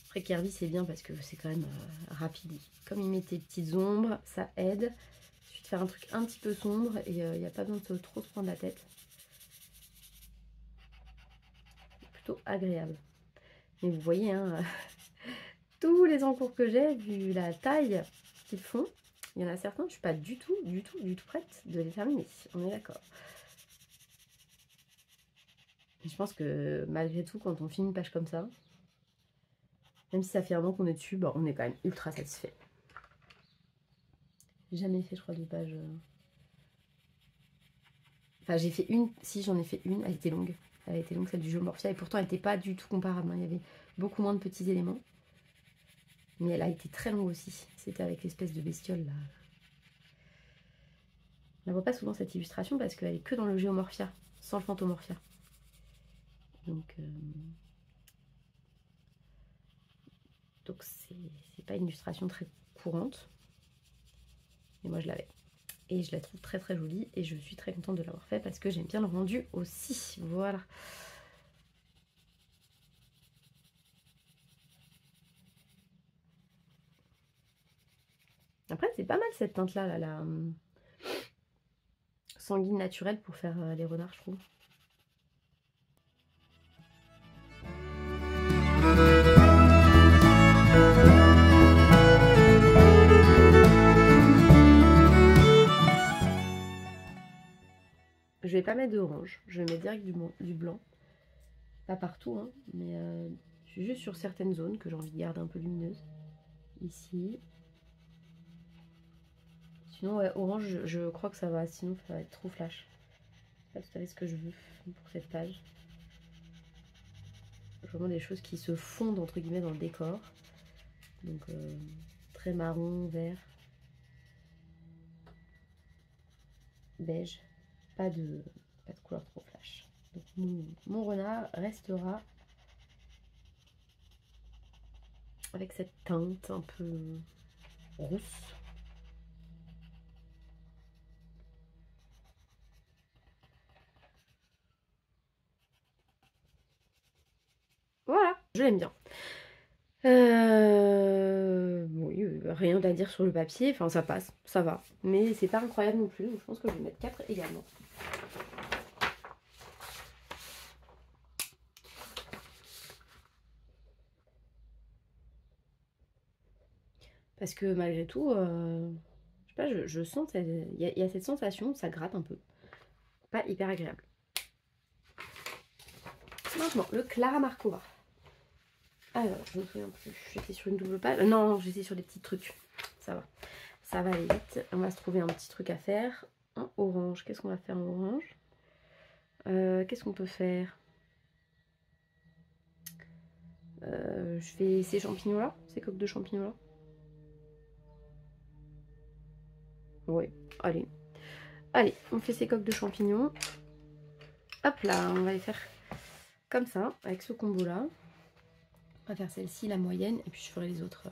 Après Kirby c'est bien parce que c'est quand même rapide. Comme il met tes petites ombres, ça aide. Il suffit de faire un truc un petit peu sombre et il n'y a pas besoin de trop se prendre la tête. C'est plutôt agréable. Mais vous voyez, hein, tous les encours que j'ai, vu la taille qu'ils font, il y en a certains, je ne suis pas du tout prête de les terminer. On est d'accord. Je pense que malgré tout, quand on finit une page comme ça, même si ça fait un an qu'on est dessus, bah, on est quand même ultra satisfait. J'ai jamais fait, je crois, de page. Enfin, j'ai fait une. Si, j'en ai fait une. Elle était longue. Elle était longue, celle du Geomorphia. Et pourtant, elle n'était pas du tout comparable. Hein. Il y avait beaucoup moins de petits éléments. Mais elle a été très longue aussi. C'était avec l'espèce de bestiole là. On ne voit pas souvent cette illustration parce qu'elle est que dans le Geomorphia, sans le Fantomorphia. Donc c'est pas une illustration très courante. Mais moi je l'avais. Et je la trouve très très jolie. Et je suis très contente de l'avoir fait parce que j'aime bien le rendu aussi. Voilà. Après c'est pas mal cette teinte là, la sanguine naturelle pour faire les renards je trouve. Je vais pas mettre d'orange, je vais mettre direct du blanc. Pas partout, hein, mais je suis juste sur certaines zones que j'ai envie de garder un peu lumineuses. Ici. Sinon, ouais, orange, je crois que ça va, sinon ça va être trop flash. Je sais pas tout à fait ce que je veux pour cette page. Vraiment des choses qui se fondent entre guillemets dans le décor. Donc très marron, vert, beige. Pas de couleur trop flash. Donc mon renard restera avec cette teinte un peu rousse. Voilà, je l'aime bien. Oui, rien à dire sur le papier, enfin ça passe, ça va. Mais c'est pas incroyable non plus, donc je pense que je vais mettre 4 également. Parce que malgré tout, je sais pas, je sens, il y a cette sensation, ça gratte un peu. Pas hyper agréable. Maintenant, le Clara Markova. Alors, je me souviens plus, j'étais sur une double page. Non, j'étais sur des petits trucs. Ça va. Ça va aller vite. On va se trouver un petit truc à faire. En orange. Qu'est-ce qu'on va faire en orange? Qu'est-ce qu'on peut faire? Je fais ces champignons-là, ces coques de champignons-là. Oui, allez. Allez, on fait ces coques de champignons. Hop là, on va les faire comme ça, avec ce combo-là. On va faire celle-ci, la moyenne, et puis je ferai les autres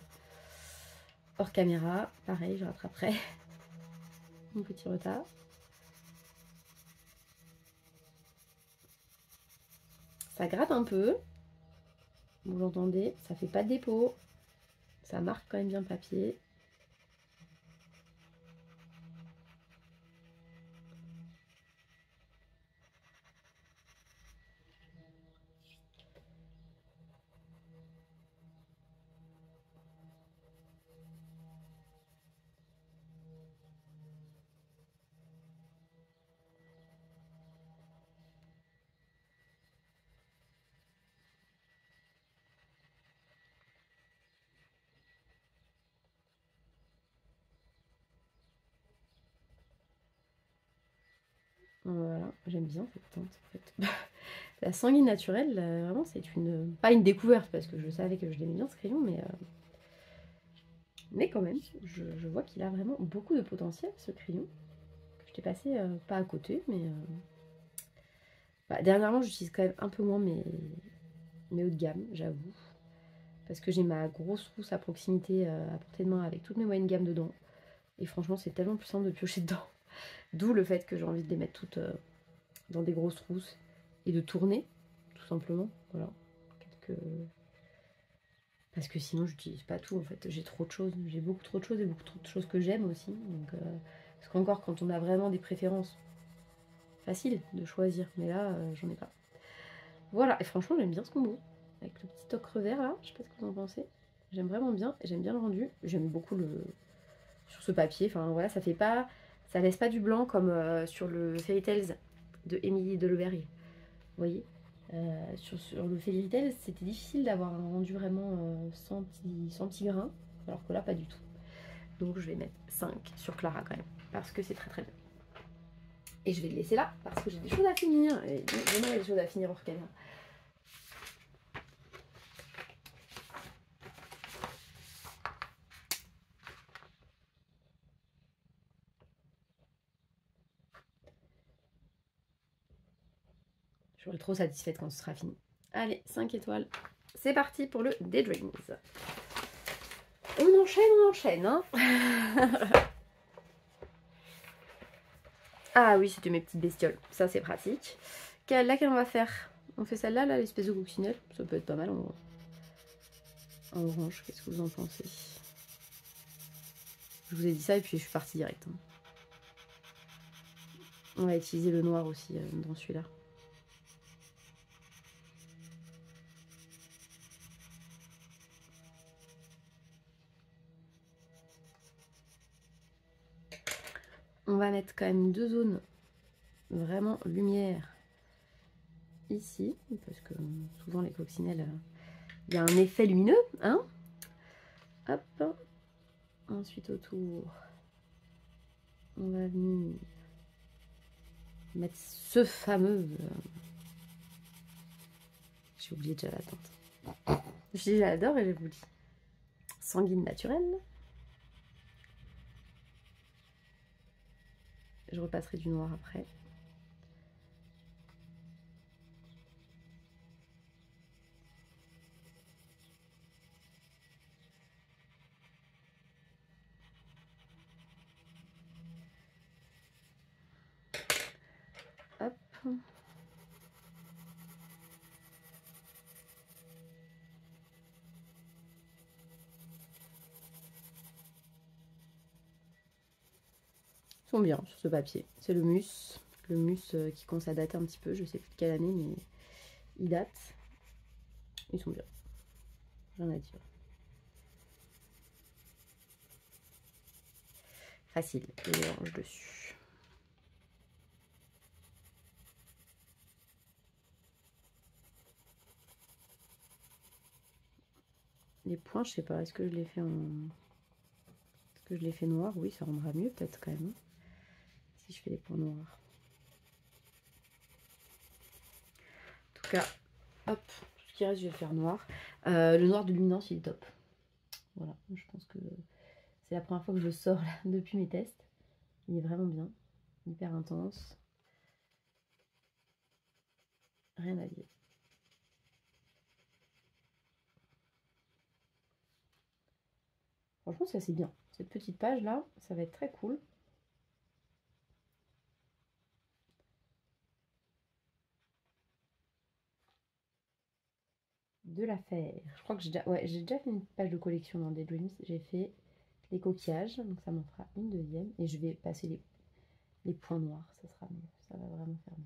hors caméra. Pareil, je rattraperai mon petit retard. Ça gratte un peu, vous l'entendez, ça fait pas de dépôt, ça marque quand même bien le papier. Voilà, j'aime bien cette teinte en fait. La sanguine naturelle, vraiment c'est une... Pas une découverte parce que je savais que je l'aimais bien ce crayon, mais quand même, je vois qu'il a vraiment beaucoup de potentiel ce crayon. Je t'ai passé pas à côté, mais... Bah, dernièrement j'utilise quand même un peu moins mes hauts de gamme, j'avoue. Parce que j'ai ma grosse rousse à proximité, à portée de main avec toutes mes moyennes gammes dedans. Et franchement c'est tellement plus simple de piocher dedans. D'où le fait que j'ai envie de les mettre toutes dans des grosses rousses et de tourner, tout simplement. Voilà. Parce que sinon, j'utilise pas tout en fait. J'ai trop de choses. J'ai beaucoup trop de choses et beaucoup trop de choses que j'aime aussi. Donc, parce qu'encore, quand on a vraiment des préférences, facile de choisir. Mais là, j'en ai pas. Voilà. Et franchement, j'aime bien ce combo. Avec le petit ocre vert là. Je sais pas ce que vous en pensez. J'aime vraiment bien. J'aime bien le rendu. J'aime beaucoup le. Sur ce papier. Enfin, voilà, ça fait pas. Ça laisse pas du blanc comme sur le Fairy Tales de Émilie Delovergne. Vous voyez, sur le Fairy Tales, c'était difficile d'avoir un rendu vraiment sans petit grain, alors que là, pas du tout. Donc je vais mettre 5 sur Clara quand même, parce que c'est très très bien. Et je vais le laisser là, parce que j'ai des choses à finir. Et vraiment, il y a des choses à finir hors caméra. Je serai trop satisfaite quand ce sera fini. Allez, 5 étoiles. C'est parti pour le Daydreams. On enchaîne, hein. Ah oui, c'était mes petites bestioles. Ça, c'est pratique. Laquelle on va faire? On fait celle-là, là, l'espèce de coccinelle. Ça peut être pas mal en orange. Qu'est-ce que vous en pensez? Je vous ai dit ça et puis je suis partie direct. Hein. On va utiliser le noir aussi dans celui-là. On va mettre quand même deux zones vraiment lumière ici, parce que souvent les coccinelles, il y a un effet lumineux, hein. Hop. Ensuite autour, on va venir mettre ce fameux... J'ai oublié déjà la teinte. Je l'adore et je vous dis. Sanguine naturelle. Je repasserai du noir après. Hop. Ils sont bien sur ce papier. C'est le Mus. Le Mus qui commence à dater un petit peu. Je sais plus de quelle année, mais il date. Ils sont bien. Rien à dire. Facile. Et orange dessus. Les points, je sais pas. Est-ce que je les fais en... Est-ce que je les fais noirs? Oui, ça rendra mieux peut-être quand même. Si je fais des points noirs. En tout cas, hop. Tout ce qui reste, je vais faire noir. Le noir de luminance, il est top. Voilà. Je pense que c'est la première fois que je le sors là, depuis mes tests. Il est vraiment bien. Hyper intense. Rien à dire. Franchement, c'est assez bien. Cette petite page là, ça va être très cool. De la faire. Je crois que j'ai déjà fait une page de collection dans Daydreams. J'ai fait les coquillages, donc ça m'en fera une deuxième. Et je vais passer les points noirs, ça sera mieux. Ça va vraiment faire mieux.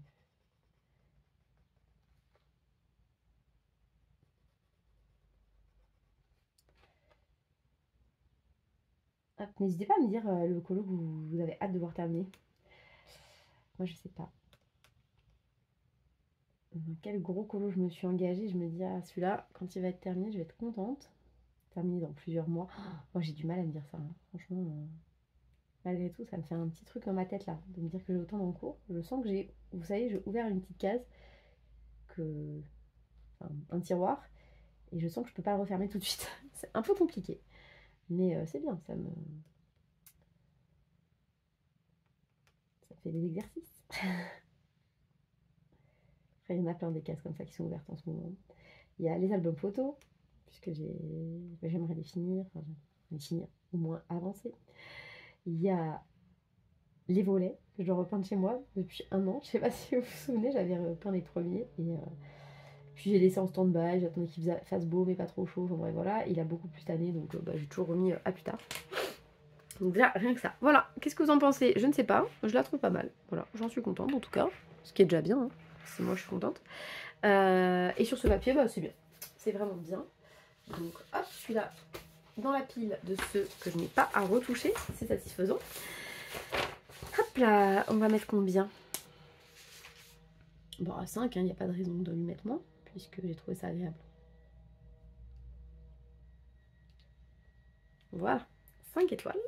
N'hésitez pas à me dire le colo que vous avez hâte de voir terminer. Moi, je sais pas. Dans quel gros colo je me suis engagée. Je me dis, ah, celui-là, quand il va être terminé, je vais être contente. Terminé dans plusieurs mois. Moi, j'ai du mal à me dire ça. Hein. Franchement, malgré tout, ça me fait un petit truc dans ma tête là. De me dire que j'ai autant d'encours. Je sens que j'ai, vous savez, j'ai ouvert une petite case, un tiroir. Et je sens que je peux pas le refermer tout de suite. C'est un peu compliqué. Mais c'est bien, ça fait des exercices. Après, il y en a plein des cases comme ça qui sont ouvertes en ce moment. Il y a les albums photos, puisque j'aimerais les finir, au moins avancer. Il y a les volets que je dois repeindre chez moi depuis 1 an. Je sais pas si vous vous souvenez, j'avais repeint les premiers. Et puis j'ai laissé en stand-by, j'attendais qu'il fasse beau mais pas trop chaud. Enfin bref, voilà, il a beaucoup plus tanné, donc j'ai toujours remis à plus tard. Donc déjà, rien que ça. Voilà, qu'est-ce que vous en pensez? Je ne sais pas, je la trouve pas mal. Voilà, j'en suis contente en tout cas, ce qui est déjà bien, hein. Si moi je suis contente. Et sur ce papier, c'est bien. C'est vraiment bien. Donc hop, celui-là dans la pile de ceux que je n'ai pas à retoucher. C'est satisfaisant. Hop là, on va mettre combien? Bon, à 5, il n'y a pas de raison de lui mettre moins, puisque j'ai trouvé ça agréable. Voilà, 5 étoiles.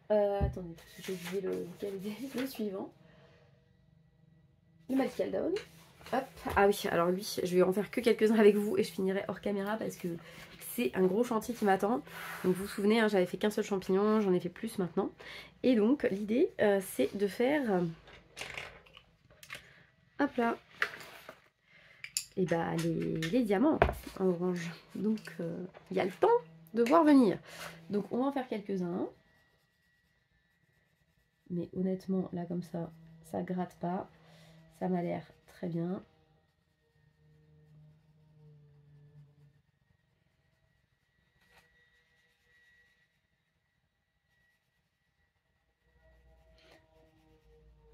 Attendez, parce que j'ai oublié le suivant. Le Magical Down. Hop. Ah oui, alors lui, je vais en faire que quelques-uns avec vous et je finirai hors caméra parce que c'est un gros chantier qui m'attend. Donc vous vous souvenez, hein, j'avais fait qu'un seul champignon, j'en ai fait plus maintenant. Et donc l'idée, c'est de faire... hop là. Et bah les diamants en orange. Donc il y a le temps de voir venir. Donc on va en faire quelques-uns. Mais honnêtement, là comme ça gratte pas. Ça m'a l'air très bien.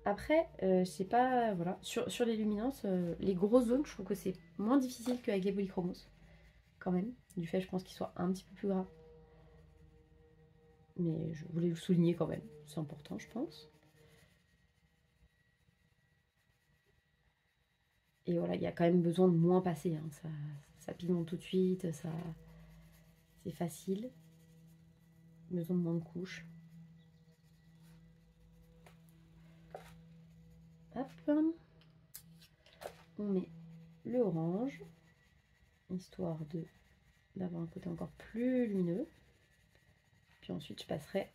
Après, je sais pas, voilà, sur les luminances, les grosses zones, je trouve que c'est moins difficile qu'avec les polychromos, quand même, du fait, je pense qu'ils soient un petit peu plus gras. Mais je voulais le souligner quand même, c'est important, je pense. Et voilà, il y a quand même besoin de moins passer, hein. Ça pigmente tout de suite, c'est facile. Besoin de moins de couches. Hop, on met le orange, histoire d'avoir un côté encore plus lumineux. Puis ensuite je passerai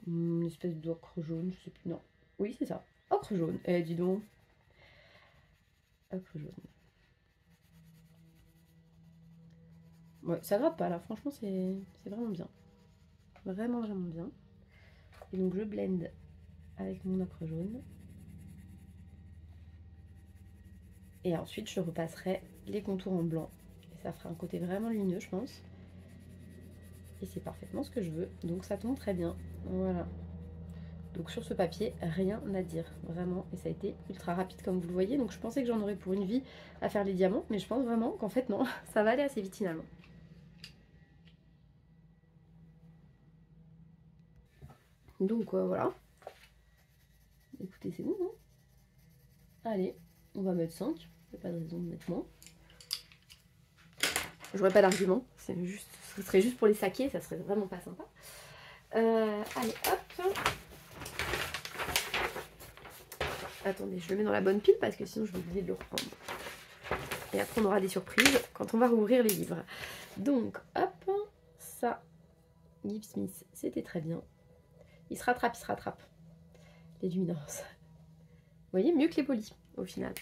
une espèce d'ocre jaune, je sais plus, non. Oui c'est ça, ocre jaune, dis donc. Ocre jaune. Ouais, ça gratte pas là, franchement c'est vraiment bien. Vraiment vraiment bien. Et donc je blende avec mon ocre jaune. Et ensuite je repasserai les contours en blanc. Et ça fera un côté vraiment lumineux je pense. Et c'est parfaitement ce que je veux, donc ça tombe très bien. Voilà. Donc sur ce papier, rien à dire, vraiment. Et ça a été ultra rapide comme vous le voyez. Donc je pensais que j'en aurais pour une vie à faire les diamants. Mais je pense vraiment qu'en fait non, ça va aller assez vite finalement. Donc voilà. Écoutez, c'est bon, hein. Allez, on va mettre 5. Il n'y a pas de raison de mettre moins. J'aurais pas d'argument. Ce serait juste pour les saquer, ça serait vraiment pas sympa. Allez, hop. Attendez, je le mets dans la bonne pile parce que sinon je vais oublier de le reprendre. Et après on aura des surprises quand on va rouvrir les livres. Donc hop, ça Gibbs Smith, c'était très bien. Il se rattrape. Les luminances. Vous voyez, mieux que les polis, au final.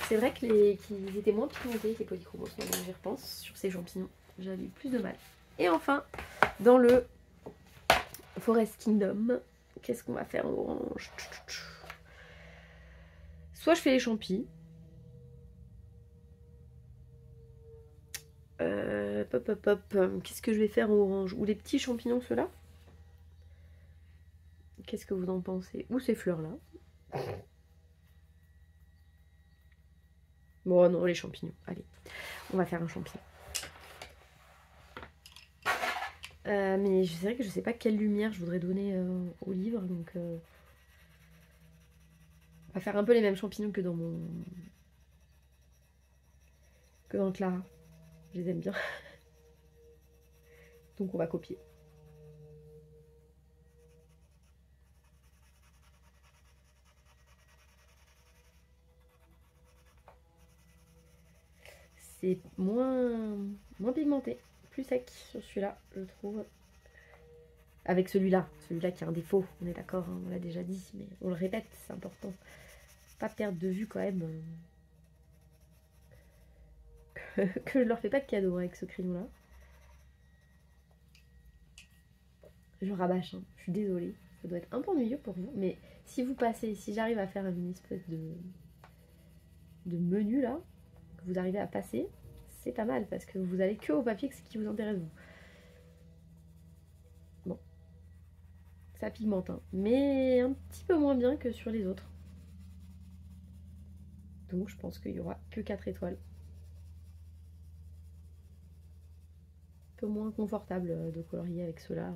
C'est vrai qu'ils étaient moins pigmentés, les polychromos, maintenant j'y repense, sur ces champignons. J'avais eu plus de mal. Et enfin, dans le Forest Kingdom, qu'est-ce qu'on va faire en orange? Soit je fais les champis. Qu'est-ce que je vais faire en orange? Ou les petits champignons, ceux-là? Qu'est-ce que vous en pensez? Ou ces fleurs-là? Bon, non, les champignons. Allez, on va faire un champignon. Mais c'est vrai que je sais pas quelle lumière je voudrais donner au livre, donc on va faire un peu les mêmes champignons que dans le Clara. Je les aime bien. Donc on va copier. C'est moins pigmenté, plus sec sur celui-là, je trouve. Avec celui-là qui a un défaut, on est d'accord, hein, on l'a déjà dit, mais on le répète, c'est important. Pas perdre de vue quand même que je leur fais pas de cadeau avec ce crayon-là. Je rabâche, hein, je suis désolée, ça doit être un peu ennuyeux pour vous, mais si vous passez, si j'arrive à faire une espèce de menu là, que vous arrivez à passer, c'est pas mal parce que vous allez que au papier, que ce qui vous intéresse vous. Bon, ça pigmente, hein, mais un petit peu moins bien que sur les autres. Donc je pense qu'il y aura que 4 étoiles. Un peu moins confortable de colorier avec ceux-là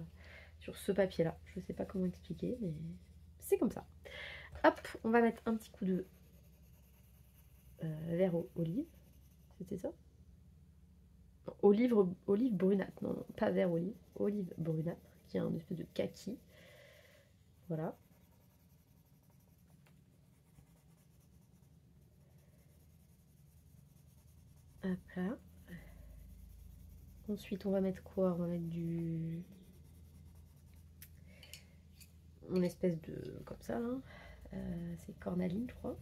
sur ce papier-là. Je sais pas comment expliquer, mais c'est comme ça. Hop, on va mettre un petit coup de vert olive. C'était ça? Non, olive brunâtre. Non, non, pas vert olive. Olive brunâtre, qui est un espèce de kaki. Voilà. Hop là. Ensuite, on va mettre quoi? On va mettre une espèce de... comme ça, là. C'est cornaline, je crois.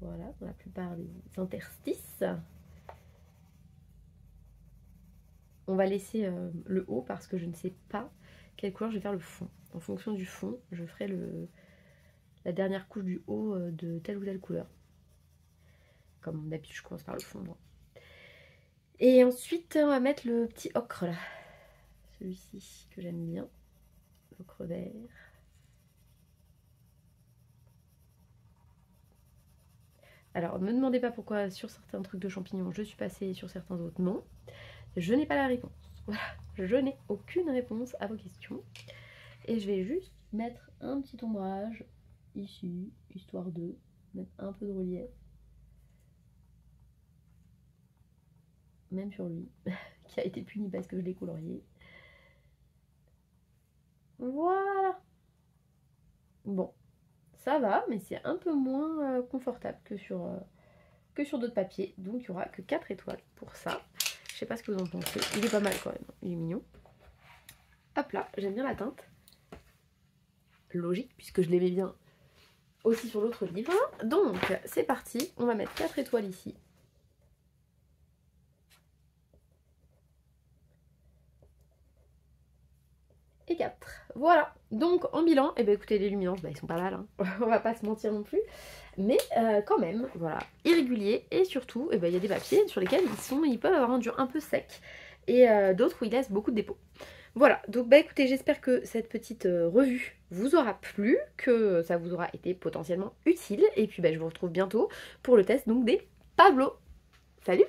Voilà, dans la plupart des interstices. On va laisser le haut parce que je ne sais pas quelle couleur je vais faire le fond. En fonction du fond, je ferai la dernière couche du haut de telle ou telle couleur. Comme d'habitude, je commence par le fond, moi. Et ensuite, on va mettre le petit ocre là. Celui-ci que j'aime bien. L'ocre vert. Alors, ne me demandez pas pourquoi sur certains trucs de champignons je suis passée et sur certains autres non. Je n'ai pas la réponse. Voilà, je n'ai aucune réponse à vos questions. Et je vais juste mettre un petit ombrage ici, histoire de mettre un peu de relief. Même sur lui, qui a été puni parce que je l'ai colorié. Voilà. Bon, ça va, mais c'est un peu moins confortable que sur d'autres papiers. Donc il n'y aura que 4 étoiles pour ça. Je sais pas ce que vous en pensez. Il est pas mal quand même, il est mignon. Hop là, j'aime bien la teinte. Logique, puisque je l'aimais bien aussi sur l'autre livre. Donc, c'est parti. On va mettre 4 étoiles ici. Et 4. Voilà. Donc, en bilan, eh ben, écoutez, les luminances, bah, ils sont pas mal. Hein. On va pas se mentir non plus. Mais quand même, voilà, irrégulier. Et surtout, eh ben, y a des papiers sur lesquels ils peuvent avoir un dur un peu sec. Et d'autres où ils laissent beaucoup de dépôts. Voilà, donc bah écoutez, j'espère que cette petite revue vous aura plu, que ça vous aura été potentiellement utile. Et puis bah, je vous retrouve bientôt pour le test donc des Pablo. Salut!